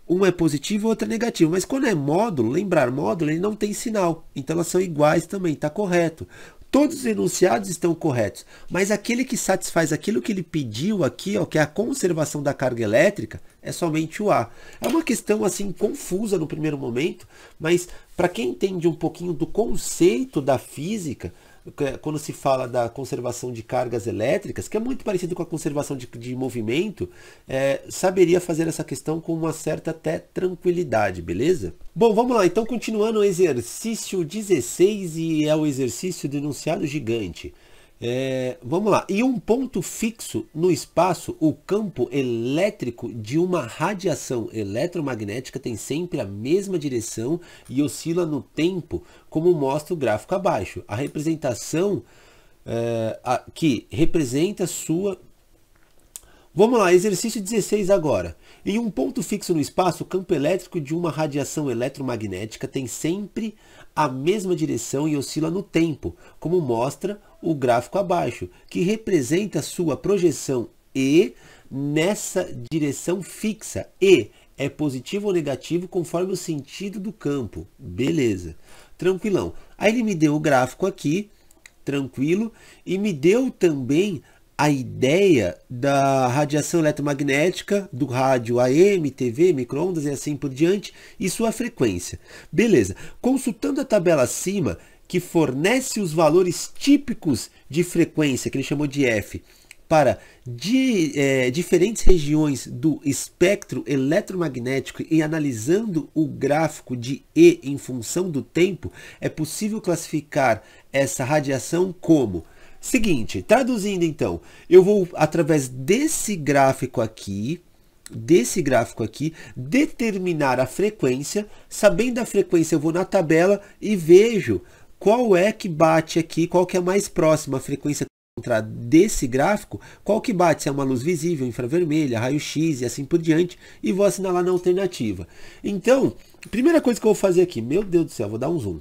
um é positivo e o outro é negativo. Mas quando é módulo, lembrar, módulo ele não tem sinal, então elas são iguais também, está correto. Todos os enunciados estão corretos, mas aquele que satisfaz aquilo que ele pediu aqui, ó, que é a conservação da carga elétrica, é somente o A. É uma questão assim confusa no primeiro momento, mas para quem entende um pouquinho do conceito da física, quando se fala da conservação de cargas elétricas, que é muito parecido com a conservação de movimento, saberia fazer essa questão com uma certa até tranquilidade, beleza? Bom, vamos lá, então continuando o exercício 16 e é o exercício do enunciado gigante. Vamos lá, e um ponto fixo no espaço, o campo elétrico de uma radiação eletromagnética tem sempre a mesma direção e oscila no tempo, como mostra o gráfico abaixo. A representação que representa sua... Vamos lá, exercício 16 agora. Em um ponto fixo no espaço, o campo elétrico de uma radiação eletromagnética tem sempre a mesma direção e oscila no tempo, como mostra o gráfico abaixo, que representa sua projeção E nessa direção fixa. E é positivo ou negativo conforme o sentido do campo. Beleza, tranquilão. Aí ele me deu o gráfico aqui, tranquilo, e me deu também a ideia da radiação eletromagnética, do rádio AM, TV, micro-ondas e assim por diante, e sua frequência. Beleza. Consultando a tabela acima, que fornece os valores típicos de frequência, que ele chamou de F, para diferentes regiões do espectro eletromagnético e analisando o gráfico de E em função do tempo, é possível classificar essa radiação como... Seguinte, traduzindo então, eu vou através desse gráfico aqui, determinar a frequência. Sabendo a frequência, eu vou na tabela e vejo qual é que bate aqui, qual que é mais próxima a frequência desse gráfico, qual que bate, se é uma luz visível, infravermelha, raio-x e assim por diante, e vou assinalar na alternativa. Então, primeira coisa que eu vou fazer aqui, meu Deus do céu, vou dar um zoom.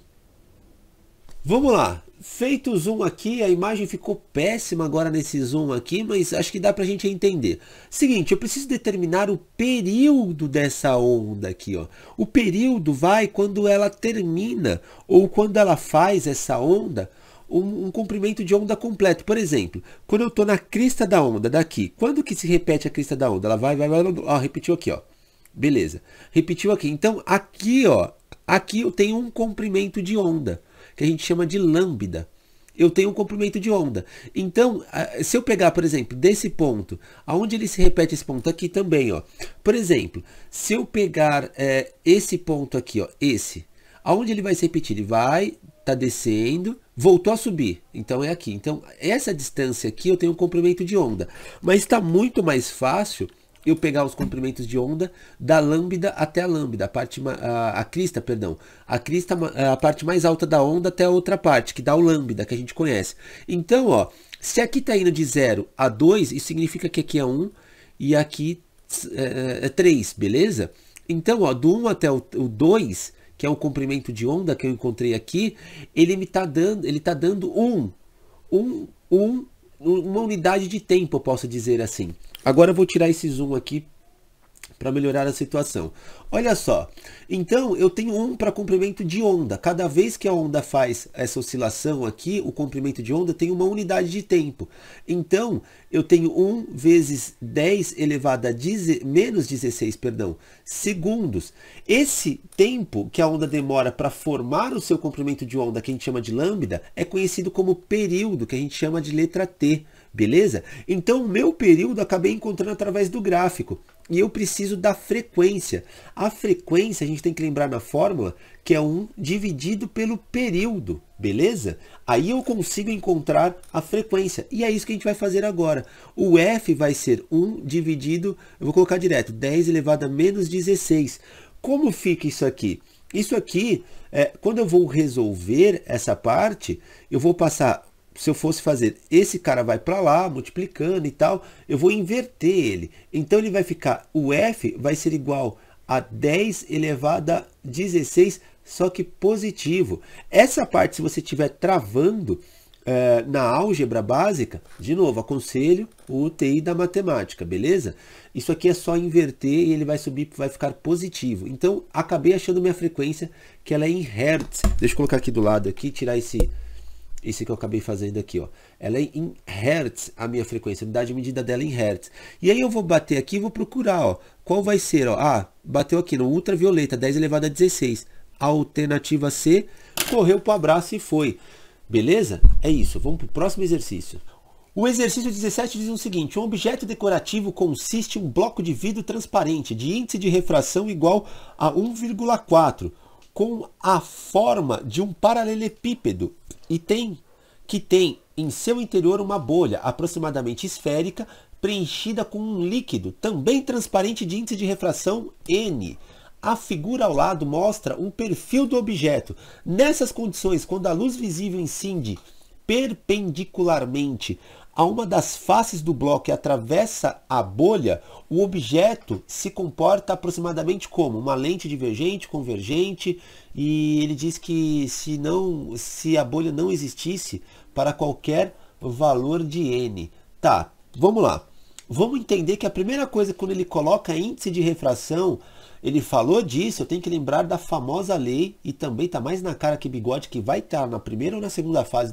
Vamos lá, feito o zoom aqui, a imagem ficou péssima agora nesse zoom aqui, mas acho que dá pra gente entender. Seguinte, eu preciso determinar o período dessa onda aqui, ó. O período vai quando ela termina, ou quando ela faz essa onda, um comprimento de onda completo. Por exemplo, quando eu estou na crista da onda daqui, quando que se repete a crista da onda? Ela vai, ó, repetiu aqui, ó. Beleza, repetiu aqui. Então aqui, ó, aqui eu tenho um comprimento de onda, que a gente chama de lambda. Eu tenho um comprimento de onda. Então, se eu pegar, por exemplo, desse ponto, aonde ele se repete esse ponto aqui também, ó. Por exemplo, se eu pegar esse ponto aqui, ó, esse, aonde ele vai se repetir? Ele vai, tá descendo, voltou a subir. Então é aqui. Então, essa distância aqui eu tenho um comprimento de onda. Mas está muito mais fácil eu pegar os comprimentos de onda da lambda até a lambda, a crista, perdão. A crista, a parte mais alta da onda até a outra parte, que dá o lambda, que a gente conhece. Então, ó, se aqui está indo de 0 a 2, isso significa que aqui é 1 e aqui é 3, beleza? Então, ó, do 1 até o 2, que é o comprimento de onda que eu encontrei aqui, ele está dando uma unidade de tempo, eu posso dizer assim. Agora eu vou tirar esse zoom aqui para melhorar a situação. Olha só, então eu tenho 1 para comprimento de onda. Cada vez que a onda faz essa oscilação aqui, o comprimento de onda tem uma unidade de tempo. Então eu tenho 1 vezes 10 elevado a menos 16, segundos. Esse tempo que a onda demora para formar o seu comprimento de onda, que a gente chama de lambda, é conhecido como período, que a gente chama de letra T. Beleza? Então o meu período eu acabei encontrando através do gráfico. E eu preciso da frequência. A frequência a gente tem que lembrar na fórmula que é 1 dividido pelo período. Beleza? Aí eu consigo encontrar a frequência. E é isso que a gente vai fazer agora. O F vai ser 1 dividido, eu vou colocar direto, 10 elevado a menos 16. Como fica isso aqui? Isso aqui, quando eu vou resolver essa parte, eu vou passar se eu fosse fazer, esse cara vai para lá, multiplicando e tal, eu vou inverter ele. Então ele vai ficar, o f vai ser igual a 10 elevado a 16, só que positivo. Essa parte, se você estiver travando na álgebra básica, de novo, aconselho o UTI da matemática, beleza? Isso aqui é só inverter e ele vai subir, vai ficar positivo. Então, acabei achando minha frequência, que ela é em Hertz. Deixa eu colocar aqui do lado, aqui, tirar esse que eu acabei fazendo aqui, ó. Ela é em Hertz, a minha frequência, a unidade de medida dela é em Hertz. E aí eu vou bater aqui e vou procurar, ó, qual vai ser, ó. Ah, bateu aqui no ultravioleta, 10 elevado a 16. A alternativa C, correu para o abraço e foi. Beleza? É isso, vamos para o próximo exercício. O exercício 17 diz o seguinte: um objeto decorativo consiste em um bloco de vidro transparente de índice de refração igual a 1,4, com a forma de um paralelepípedo e que tem em seu interior uma bolha aproximadamente esférica preenchida com um líquido também transparente de índice de refração N. A figura ao lado mostra um perfil do objeto. Nessas condições, quando a luz visível incide perpendicularmente a uma das faces do bloco e atravessa a bolha, o objeto se comporta aproximadamente como uma lente divergente, convergente, e ele diz que se a bolha não existisse para qualquer valor de n. Tá, vamos lá. Vamos entender que a primeira coisa, quando ele coloca índice de refração, ele falou disso, eu tenho que lembrar da famosa lei, e também está mais na cara que bigode, que vai estar na primeira ou na segunda fase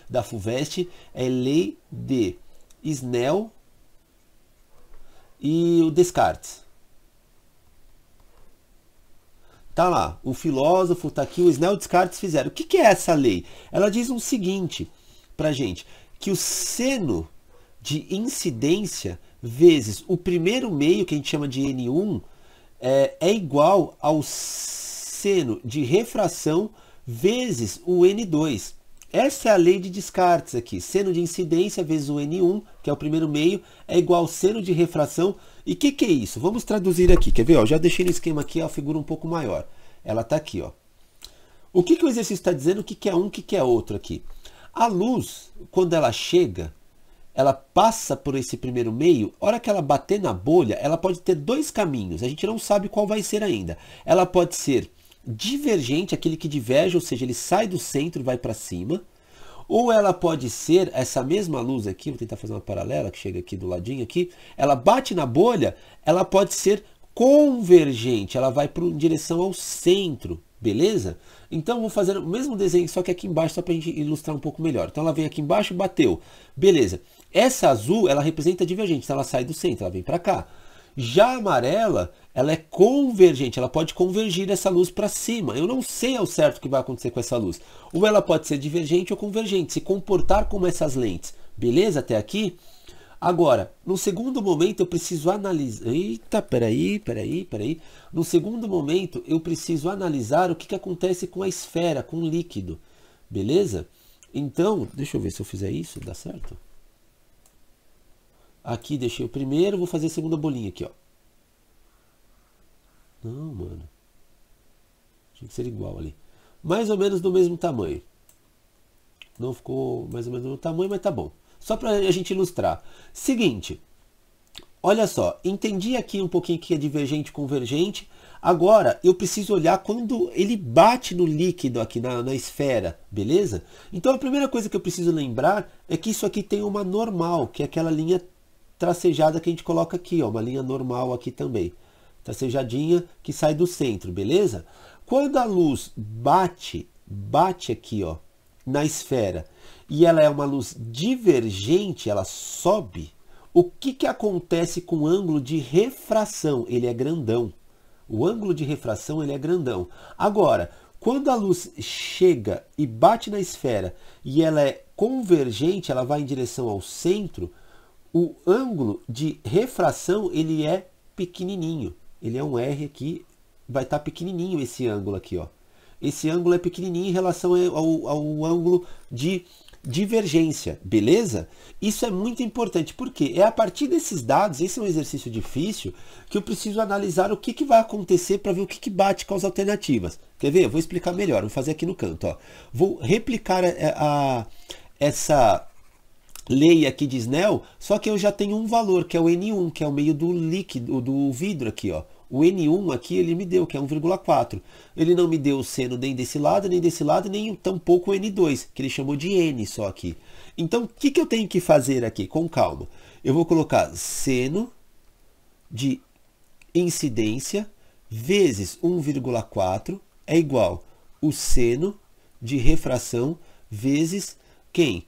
da FUVEST, é lei de Snell e o Descartes. Tá lá, o filósofo tá aqui, o Snell e o Descartes fizeram. O que é essa lei? Ela diz o seguinte pra gente, que o seno de incidência vezes o primeiro meio, que a gente chama de N1, é igual ao seno de refração vezes o N2. Essa é a lei de Descartes aqui. Seno de incidência vezes o N1, que é o primeiro meio, é igual ao seno de refração. E o que é isso? Vamos traduzir aqui. Quer ver? Ó, já deixei no esquema aqui a figura um pouco maior. Ela está aqui. Ó. O que o exercício está dizendo? O que é um, o que é outro aqui? A luz, quando ela chega, ela passa por esse primeiro meio, a hora que ela bater na bolha, ela pode ter dois caminhos, a gente não sabe qual vai ser ainda. Ela pode ser divergente, aquele que diverge, ou seja, ele sai do centro e vai para cima, ou ela pode ser, essa mesma luz aqui, vou tentar fazer uma paralela, que chega aqui do ladinho aqui, ela bate na bolha, ela pode ser convergente, ela vai em direção ao centro, beleza? Então vou fazer o mesmo desenho, só que aqui embaixo, só para a gente ilustrar um pouco melhor. Então ela vem aqui embaixo e bateu, beleza. Essa azul, ela representa divergente, então ela sai do centro, ela vem para cá. Já a amarela, ela é convergente, ela pode convergir essa luz para cima. Eu não sei ao certo o que vai acontecer com essa luz. Ou ela pode ser divergente ou convergente, se comportar como essas lentes. Beleza até aqui? Agora, no segundo momento eu preciso analisar... Eita, peraí. No segundo momento eu preciso analisar o que acontece com a esfera, com o líquido. Beleza? Então, deixa eu ver se eu fizer isso, dá certo? Aqui deixei o primeiro, vou fazer a segunda bolinha aqui, ó. Não, mano. Tinha que ser igual ali. Mais ou menos do mesmo tamanho. Não ficou mais ou menos do mesmo tamanho, mas tá bom. Só pra a gente ilustrar. Seguinte. Olha só. Entendi aqui um pouquinho que é divergente e convergente. Agora, eu preciso olhar quando ele bate no líquido aqui na esfera, beleza? Então, a primeira coisa que eu preciso lembrar é que isso aqui tem uma normal, que é aquela linha tracejada que a gente coloca aqui, ó, uma linha normal aqui também, tracejadinha que sai do centro, beleza? Quando a luz bate aqui, ó, na esfera, e ela é uma luz divergente, ela sobe, o que acontece com o ângulo de refração? Ele é grandão. O ângulo de refração, ele é grandão. Agora, quando a luz chega e bate na esfera e ela é convergente, ela vai em direção ao centro, o ângulo de refração, ele é pequenininho. Ele é um R aqui, vai estar pequenininho esse ângulo aqui, ó. Esse ângulo é pequenininho em relação ao ângulo de divergência, beleza? Isso é muito importante, porque é a partir desses dados, esse é um exercício difícil, que eu preciso analisar o que vai acontecer para ver o que bate com as alternativas. Quer ver? Eu vou explicar melhor, vou fazer aqui no canto, ó. Vou replicar essa lei aqui de Snell, só que eu já tenho um valor, que é o N1, que é o meio do líquido, do vidro aqui, ó. O N1 aqui ele me deu, que é 1,4. Ele não me deu o seno nem desse lado, nem tampouco o N2, que ele chamou de N só aqui. Então, o que eu tenho que fazer aqui? Com calma. Eu vou colocar seno de incidência vezes 1,4 é igual o seno de refração vezes quem?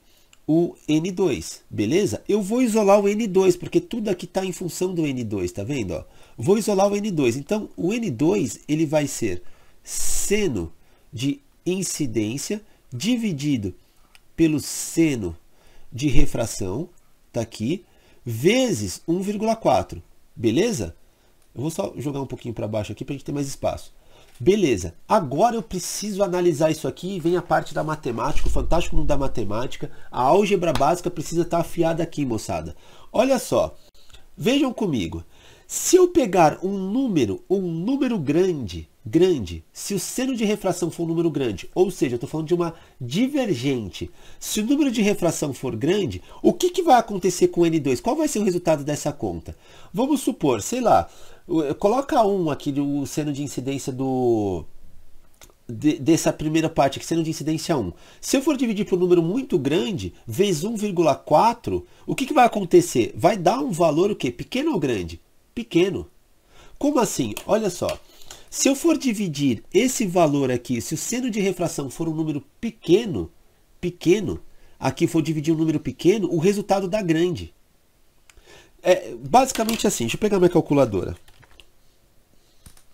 O N2, beleza? Eu vou isolar o N2, porque tudo aqui está em função do N2, tá vendo? Ó? Vou isolar o N2. Então, o N2 ele vai ser seno de incidência dividido pelo seno de refração, tá aqui, vezes 1,4, beleza? Eu vou só jogar um pouquinho para baixo aqui para a gente ter mais espaço. Beleza, agora eu preciso analisar isso aqui, vem a parte da matemática, o fantástico mundo da matemática, a álgebra básica precisa estar afiada aqui, moçada. Olha só, vejam comigo, se eu pegar um número grande, se o seno de refração for um número grande, ou seja, eu estou falando de uma divergente, se o número de refração for grande, o que vai acontecer com o N2? Qual vai ser o resultado dessa conta? Vamos supor, sei lá, coloca 1 aqui, o seno de incidência dessa primeira parte aqui, seno de incidência 1. Se eu for dividir por um número muito grande, vezes 1,4, o que vai acontecer? Vai dar um valor o quê? Pequeno ou grande? Pequeno. Como assim? Olha só. Se eu for dividir esse valor aqui, se o seno de refração for um número pequeno, aqui for dividir um número pequeno, o resultado dá grande. É basicamente assim, deixa eu pegar minha calculadora.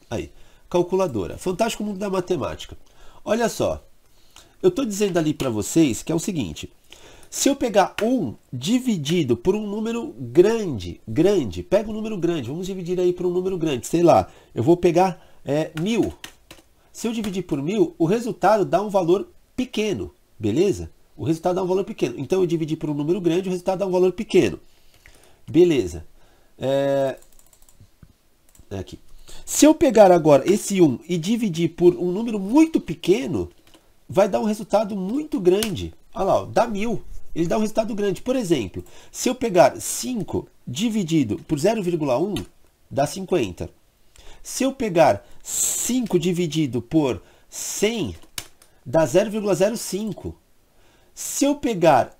Aí, calculadora. Fantástico mundo da matemática. Olha só, eu estou dizendo ali para vocês que é o seguinte. Se eu pegar 1 dividido por um número grande, pega um número grande, vamos dividir aí por um número grande, sei lá, eu vou pegar 1000. Se eu dividir por 1000, o resultado dá um valor pequeno, beleza? O resultado dá um valor pequeno. Então eu dividi por um número grande, o resultado dá um valor pequeno. Beleza. Aqui. Se eu pegar agora esse 1 e dividir por um número muito pequeno, vai dar um resultado muito grande. Olha lá, ó, dá 1000. Ele dá um resultado grande. Por exemplo, se eu pegar 5 dividido por 0,1, dá 50. Se eu pegar 5 dividido por 100, dá 0,05. Se eu pegar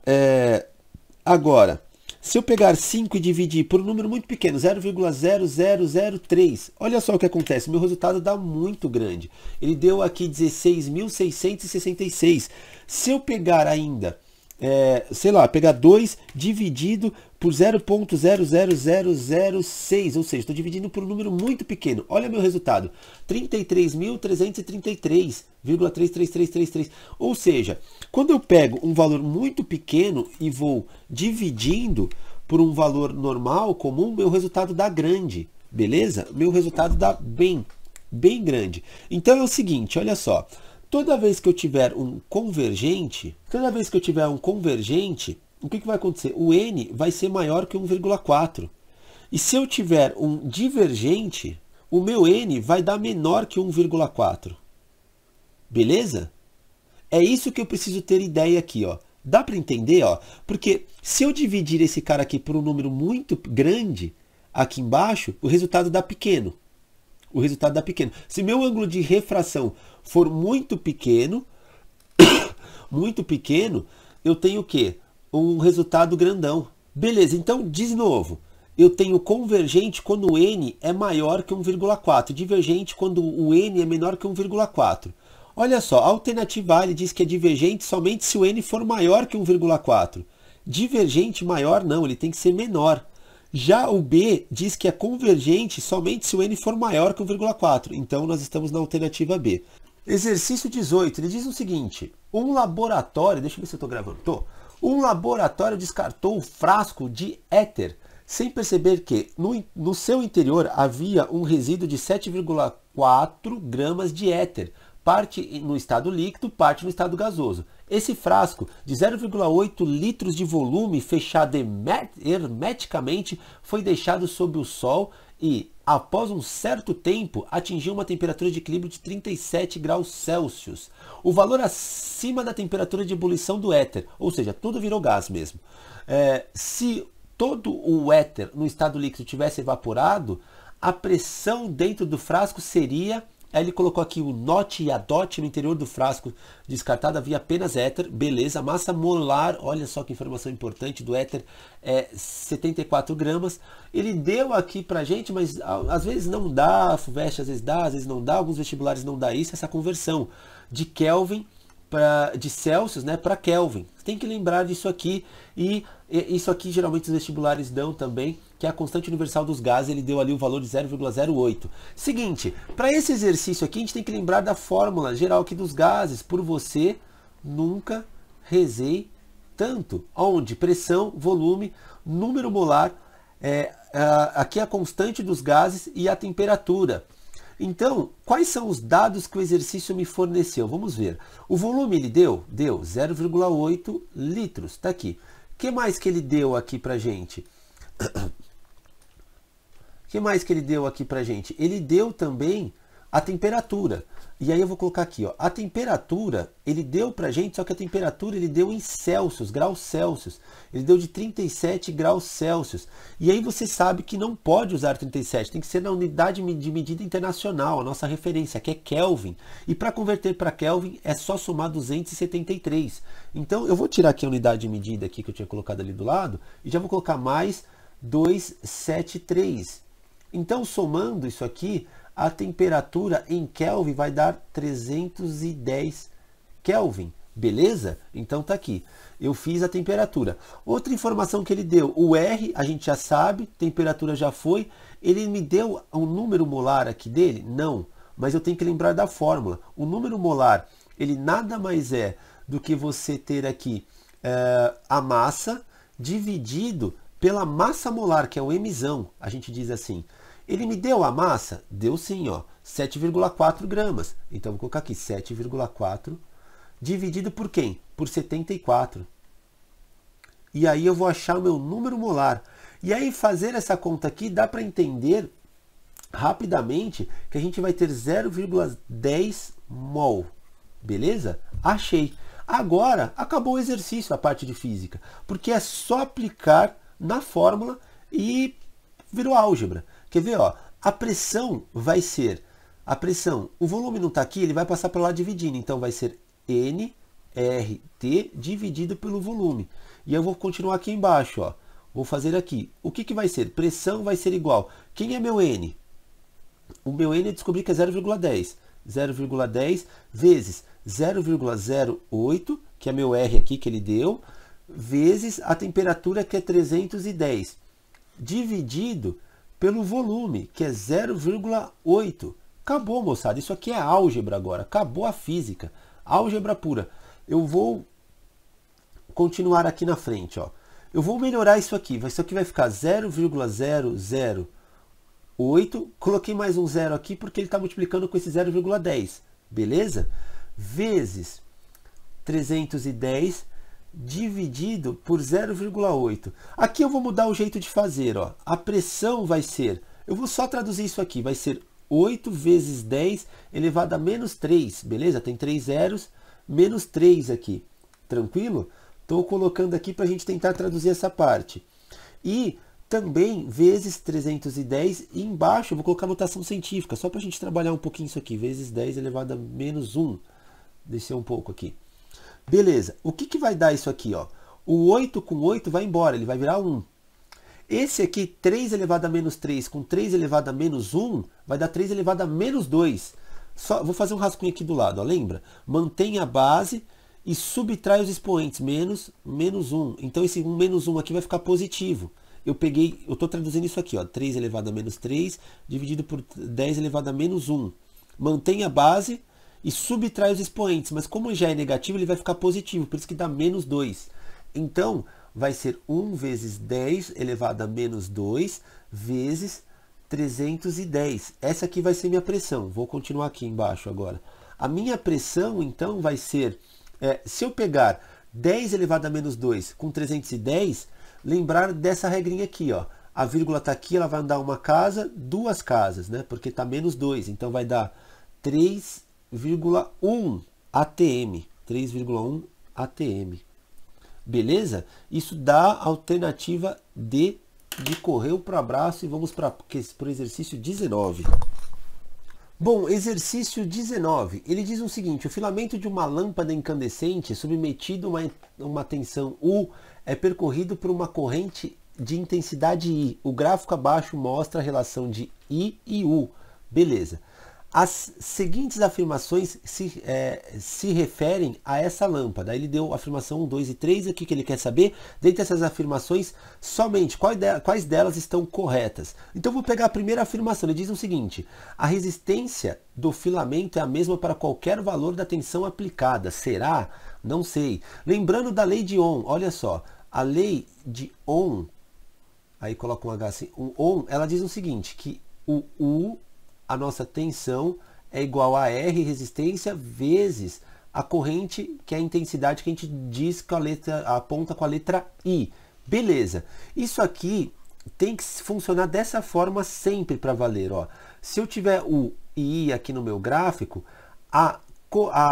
agora, se eu pegar 5 e dividir por um número muito pequeno, 0,0003, olha só o que acontece, meu resultado dá muito grande. Ele deu aqui 16.666. Se eu pegar ainda, sei lá, pegar 2 dividido por 0,00006, ou seja, estou dividindo por um número muito pequeno. Olha meu resultado, 33.333,33333. Ou seja, quando eu pego um valor muito pequeno e vou dividindo por um valor normal, comum, meu resultado dá grande, beleza? Meu resultado dá bem grande. Então é o seguinte, olha só. Toda vez que eu tiver um convergente, o que vai acontecer? O N vai ser maior que 1,4. E se eu tiver um divergente, o meu N vai dar menor que 1,4. Beleza? É isso que eu preciso ter ideia aqui, ó. Dá para entender, ó? Porque se eu dividir esse cara aqui por um número muito grande, aqui embaixo, o resultado dá pequeno. Se meu ângulo de refração for muito pequeno, eu tenho o quê? Um resultado grandão. Beleza, então, de novo, eu tenho convergente quando o N é maior que 1,4, divergente quando o N é menor que 1,4. Olha só, a alternativa A ele diz que é divergente somente se o N for maior que 1,4. Divergente maior não, ele tem que ser menor. Já o B diz que é convergente somente se o N for maior que 1,4. Então nós estamos na alternativa B. Exercício 18, ele diz o seguinte, um laboratório, deixa eu ver se eu estou gravando, um laboratório descartou o frasco de éter, sem perceber que no seu interior havia um resíduo de 7,4 gramas de éter, parte no estado líquido, parte no estado gasoso. Esse frasco de 0,8 litros de volume, fechado hermeticamente, foi deixado sob o sol e após um certo tempo, atingiu uma temperatura de equilíbrio de 37 graus Celsius. O valor acima da temperatura de ebulição do éter, ou seja, tudo virou gás mesmo. Se todo o éter no estado líquido tivesse evaporado, a pressão dentro do frasco seria... Aí ele colocou aqui o NOT e a DOT no interior do frasco descartado, havia apenas éter, beleza. Massa molar, olha só que informação importante, do éter é 74 gramas. Ele deu aqui pra gente, mas às vezes não dá, a FUVEST às vezes não dá, alguns vestibulares não dá isso, essa conversão de Kelvin de Celsius, né, para Kelvin. Tem que lembrar disso aqui, e isso aqui geralmente os vestibulares dão também, que é a constante universal dos gases. Ele deu ali o valor de 0,08. Seguinte, para esse exercício aqui a gente tem que lembrar da fórmula geral aqui dos gases. Por você, nunca rezei tanto. Onde? Pressão, volume, número molar, aqui a constante dos gases e a temperatura. Então, quais são os dados que o exercício me forneceu? Vamos ver. O volume ele deu 0,8 litros. Está aqui. O que mais que ele deu aqui para gente? O que mais que ele deu aqui para gente? Ele deu também a temperatura. E aí eu vou colocar aqui, ó, a temperatura ele deu para gente, só que a temperatura ele deu em Celsius, graus Celsius. Ele deu de 37 graus Celsius. E aí você sabe que não pode usar 37, tem que ser na unidade de medida internacional, a nossa referência, que é Kelvin. E para converter para Kelvin é só somar 273. Então eu vou tirar aqui a unidade de medida aqui que eu tinha colocado ali do lado e já vou colocar mais 273. Então somando isso aqui, a temperatura em Kelvin vai dar 310 Kelvin, beleza? Então tá aqui, eu fiz a temperatura. Outra informação que ele deu, o R, a gente já sabe, temperatura já foi. Ele me deu um número molar aqui dele? Não, mas eu tenho que lembrar da fórmula. O número molar, ele nada mais é do que você ter aqui a massa dividido pela massa molar, que é o Mzão, a gente diz assim. Ele me deu a massa? Deu sim, ó, 7,4 gramas. Então, vou colocar aqui 7,4 dividido por quem? Por 74. E aí eu vou achar o meu número molar. E aí fazer essa conta aqui dá para entender rapidamente que a gente vai ter 0,10 mol. Beleza? Achei. Agora, acabou o exercício, a parte de física. Porque é só aplicar na fórmula e virou álgebra. Quer ver, ó? A pressão vai ser, o volume não está aqui, ele vai passar para lá dividindo, então vai ser nRT dividido pelo volume. E eu vou continuar aqui embaixo, ó. Vou fazer aqui. O que vai ser? Pressão vai ser igual. Quem é meu N? O meu N eu descobri que é 0,10. 0,10 vezes 0,08, que é meu R aqui que ele deu, vezes a temperatura que é 310, dividido pelo volume, que é 0,8. Acabou, moçada. Isso aqui é álgebra agora. Acabou a física. Álgebra pura. Eu vou continuar aqui na frente, ó. Eu vou melhorar isso aqui. Isso aqui vai ficar 0,008. Coloquei mais um zero aqui porque ele está multiplicando com esse 0,10. Beleza? Vezes 310 dividido por 0,8. Aqui eu vou mudar o jeito de fazer, ó. A pressão vai ser, eu vou só traduzir isso aqui, vai ser 8 vezes 10 elevado a menos 3, beleza? Tem 3 zeros, menos 3 aqui, tranquilo? Estou colocando aqui para a gente tentar traduzir essa parte. E também vezes 310, e embaixo eu vou colocar notação científica, só para a gente trabalhar um pouquinho isso aqui, vezes 10 elevado a menos 1. Descer um pouco aqui. Beleza, o que vai dar isso aqui, ó? O 8 com 8 vai embora, ele vai virar 1. Esse aqui, 3 elevado a menos 3 com 3 elevado a menos 1, vai dar 3 elevado a menos 2. Vou fazer um rascunho aqui do lado, ó, lembra? Mantém a base e subtrai os expoentes, menos 1. Então esse menos 1 aqui vai ficar positivo. Eu estou traduzindo isso aqui, ó, 3 elevado a menos 3 dividido por 10 elevado a menos 1. Mantém a base e subtrai os expoentes, mas como já é negativo, ele vai ficar positivo, por isso que dá menos 2. Então, vai ser 1 vezes 10 elevado a menos 2 vezes 310. Essa aqui vai ser minha pressão. Vou continuar aqui embaixo agora. A minha pressão, então, vai ser, se eu pegar 10 elevado a menos 2 com 310, lembrar dessa regrinha aqui, ó. a vírgula está aqui, ela vai andar uma casa, duas casas, né? Porque está menos 2, então vai dar 3,1 ATM. 3,1 ATM. Beleza? Isso dá a alternativa D de correr para o abraço e vamos para o exercício 19. Bom, exercício 19, ele diz o seguinte: o filamento de uma lâmpada incandescente submetido a uma tensão U é percorrido por uma corrente de intensidade I. O gráfico abaixo mostra a relação de I e U. Beleza. As seguintes afirmações se referem a essa lâmpada. Ele deu a afirmação 1, 2 e 3 aqui que ele quer saber. Dentre essas afirmações, somente quais delas estão corretas. Então vou pegar a primeira afirmação. Ele diz o seguinte: a resistência do filamento é a mesma para qualquer valor da tensão aplicada. Será? Não sei. Lembrando da lei de Ohm, olha só. A lei de Ohm, aí coloca um H assim, o Ohm, ela diz o seguinte, que o U, a nossa tensão, é igual a R, resistência, vezes a corrente, que é a intensidade que a gente diz que aponta com a letra I. Beleza. Isso aqui tem que funcionar dessa forma sempre para valer. Ó. Se eu tiver o I aqui no meu gráfico, a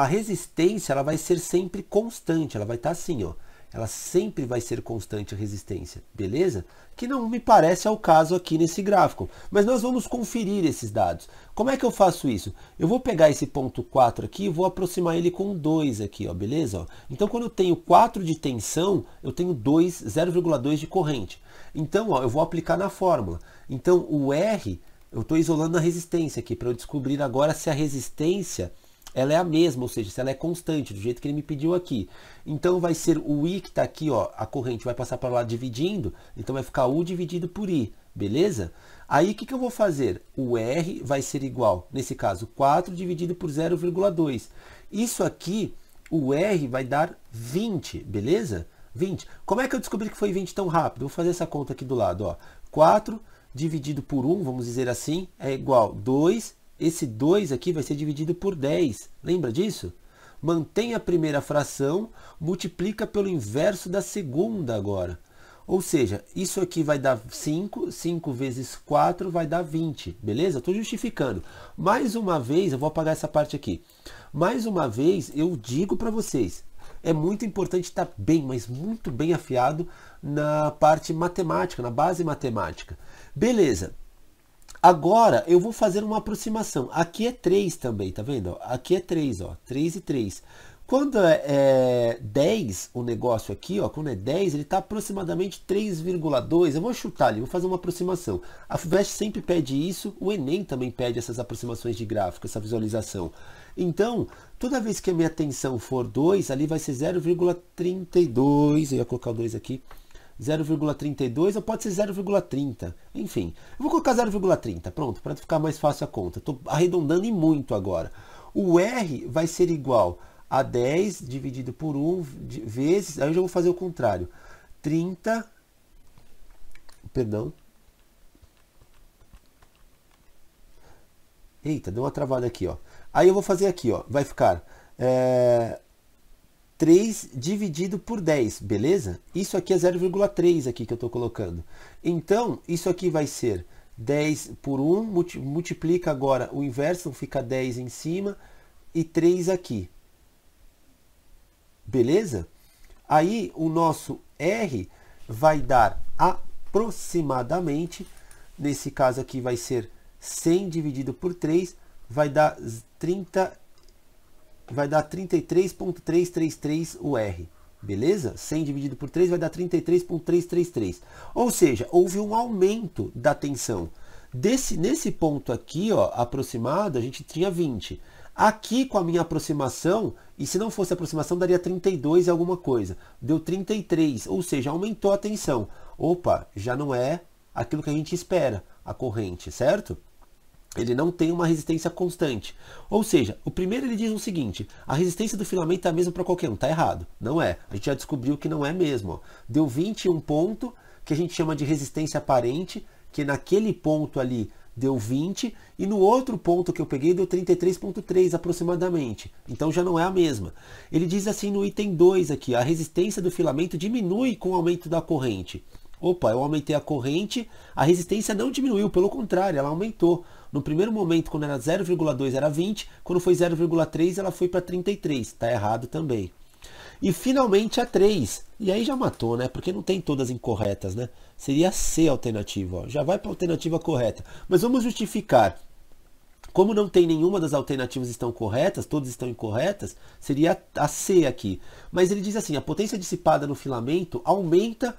resistência ela vai ser sempre constante. Ela vai estar assim, ó. Ela sempre vai ser constante a resistência, beleza? Que não me parece ao caso aqui nesse gráfico. Mas nós vamos conferir esses dados. Como é que eu faço isso? Eu vou pegar esse ponto 4 aqui e vou aproximar ele com 2 aqui, ó, beleza? Ó. Então, quando eu tenho 4 de tensão, eu tenho 0,2 de corrente. Então, ó, eu vou aplicar na fórmula. Então, o R, eu estou isolando a resistência aqui, para eu descobrir agora se a resistência ela é a mesma, ou seja, se ela é constante, do jeito que ele me pediu aqui. Então vai ser o I que está aqui, ó, a corrente vai passar para lá dividindo, então vai ficar U dividido por I, beleza? Aí o que eu vou fazer? O R vai ser igual, nesse caso, 4 dividido por 0,2. Isso aqui, o R vai dar 20, beleza? 20. Como é que eu descobri que foi 20 tão rápido? Vou fazer essa conta aqui do lado, ó. 4 dividido por 1, vamos dizer assim, é igual a 2. Esse 2 aqui vai ser dividido por 10. Lembra disso? Mantém a primeira fração, multiplica pelo inverso da segunda agora. Ou seja, isso aqui vai dar 5, 5 vezes 4 vai dar 20, beleza? Estou justificando. Mais uma vez, eu vou apagar essa parte aqui. Mais uma vez, eu digo para vocês, é muito importante estar bem, mas muito bem afiado na parte matemática, na base matemática. Beleza. Agora eu vou fazer uma aproximação. Aqui é 3 também, tá vendo? Aqui é 3, ó, 3 e 3. Quando é 10 o negócio aqui, ó, quando é 10, ele está aproximadamente 3,2. Eu vou chutar ali, vou fazer uma aproximação. A FUVEST sempre pede isso, o Enem também pede essas aproximações de gráfico, essa visualização. Então, toda vez que a minha tensão for 2, ali vai ser 0,32. Eu ia colocar o 2 aqui. 0,32 ou pode ser 0,30, enfim, eu vou colocar 0,30, pronto, para ficar mais fácil a conta, estou arredondando e muito agora. O R vai ser igual a 10 dividido por 1 vezes, aí eu já vou fazer o contrário, 30, perdão, eita, deu uma travada aqui, ó. Aí eu vou fazer aqui, ó, vai ficar 3 dividido por 10, beleza? Isso aqui é 0,3 aqui que eu estou colocando. Então, isso aqui vai ser 10 por 1, multiplica agora o inverso, fica 10 em cima e 3 aqui. Beleza? Aí o nosso R vai dar aproximadamente, nesse caso aqui vai ser 100 dividido por 3, vai dar 33,333 o R, beleza? 100 dividido por 3 vai dar 33,333. Ou seja, houve um aumento da tensão. Nesse ponto aqui, ó, aproximado, a gente tinha 20. Aqui com a minha aproximação, e se não fosse aproximação, daria 32 e alguma coisa. Deu 33, ou seja, aumentou a tensão. Opa, já não é aquilo que a gente espera, a corrente, certo? Ele não tem uma resistência constante. Ou seja, o primeiro ele diz o seguinte: a resistência do filamento é a mesma para qualquer um. Está errado. Não é. A gente já descobriu que não é mesmo. Ó. Deu 21 ponto, que a gente chama de resistência aparente, que naquele ponto ali deu 20, e no outro ponto que eu peguei deu 33,3 aproximadamente. Então já não é a mesma. Ele diz assim no item 2 aqui: a resistência do filamento diminui com o aumento da corrente. Opa, eu aumentei a corrente, a resistência não diminuiu, pelo contrário, ela aumentou. No primeiro momento, quando era 0,2 era 20, quando foi 0,3 ela foi para 33, tá errado também. E finalmente a 3, e aí já matou, né? Porque não tem todas incorretas, né? Seria a C a alternativa, ó. Já vai para a alternativa correta. Mas vamos justificar. Como não tem nenhuma das alternativas estão corretas, todas estão incorretas, seria a C aqui. Mas ele diz assim, a potência dissipada no filamento aumenta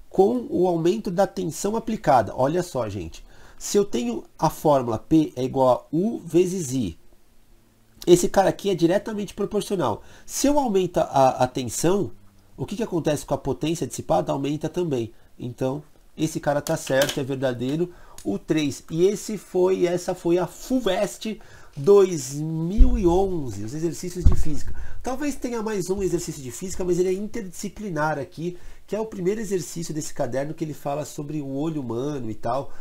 com o aumento da tensão aplicada. Olha só, gente. Se eu tenho a fórmula P é igual a U vezes I, esse cara aqui é diretamente proporcional. Se eu aumento a tensão, o que acontece com a potência dissipada? Aumenta também. Então, esse cara tá certo, é verdadeiro. O 3. E essa foi a FUVEST 2011, os exercícios de física. Talvez tenha mais um exercício de física, mas ele é interdisciplinar aqui, que é o primeiro exercício desse caderno que ele fala sobre o olho humano e tal.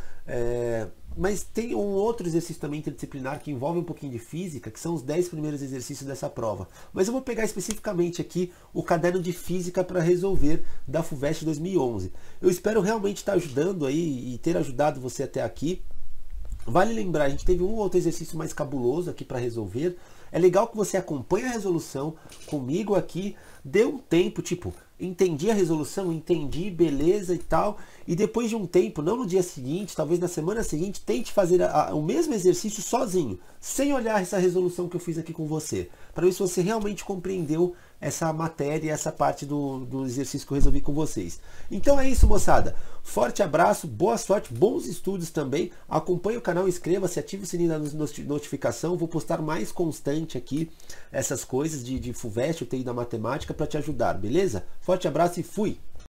Mas tem um outro exercício também interdisciplinar que envolve um pouquinho de física, que são os 10 primeiros exercícios dessa prova. Mas eu vou pegar especificamente aqui o caderno de física para resolver da FUVEST 2011. Eu espero realmente estar ajudando aí e ter ajudado você até aqui. Vale lembrar, a gente teve um ou outro exercício mais cabuloso aqui para resolver. É legal que você acompanhe a resolução comigo aqui, dê um tempo, tipo, entendi a resolução, entendi, beleza e tal, e depois de um tempo, não no dia seguinte, talvez na semana seguinte, tente fazer o mesmo exercício sozinho, sem olhar essa resolução que eu fiz aqui com você, para ver se você realmente compreendeu essa matéria, essa parte do exercício que eu resolvi com vocês. Então é isso, moçada. Forte abraço, boa sorte, bons estudos também. Acompanhe o canal, inscreva-se, ative o sininho da notificação. Vou postar mais constante aqui essas coisas de FUVEST, o TI da matemática, para te ajudar, beleza? Forte abraço e fui!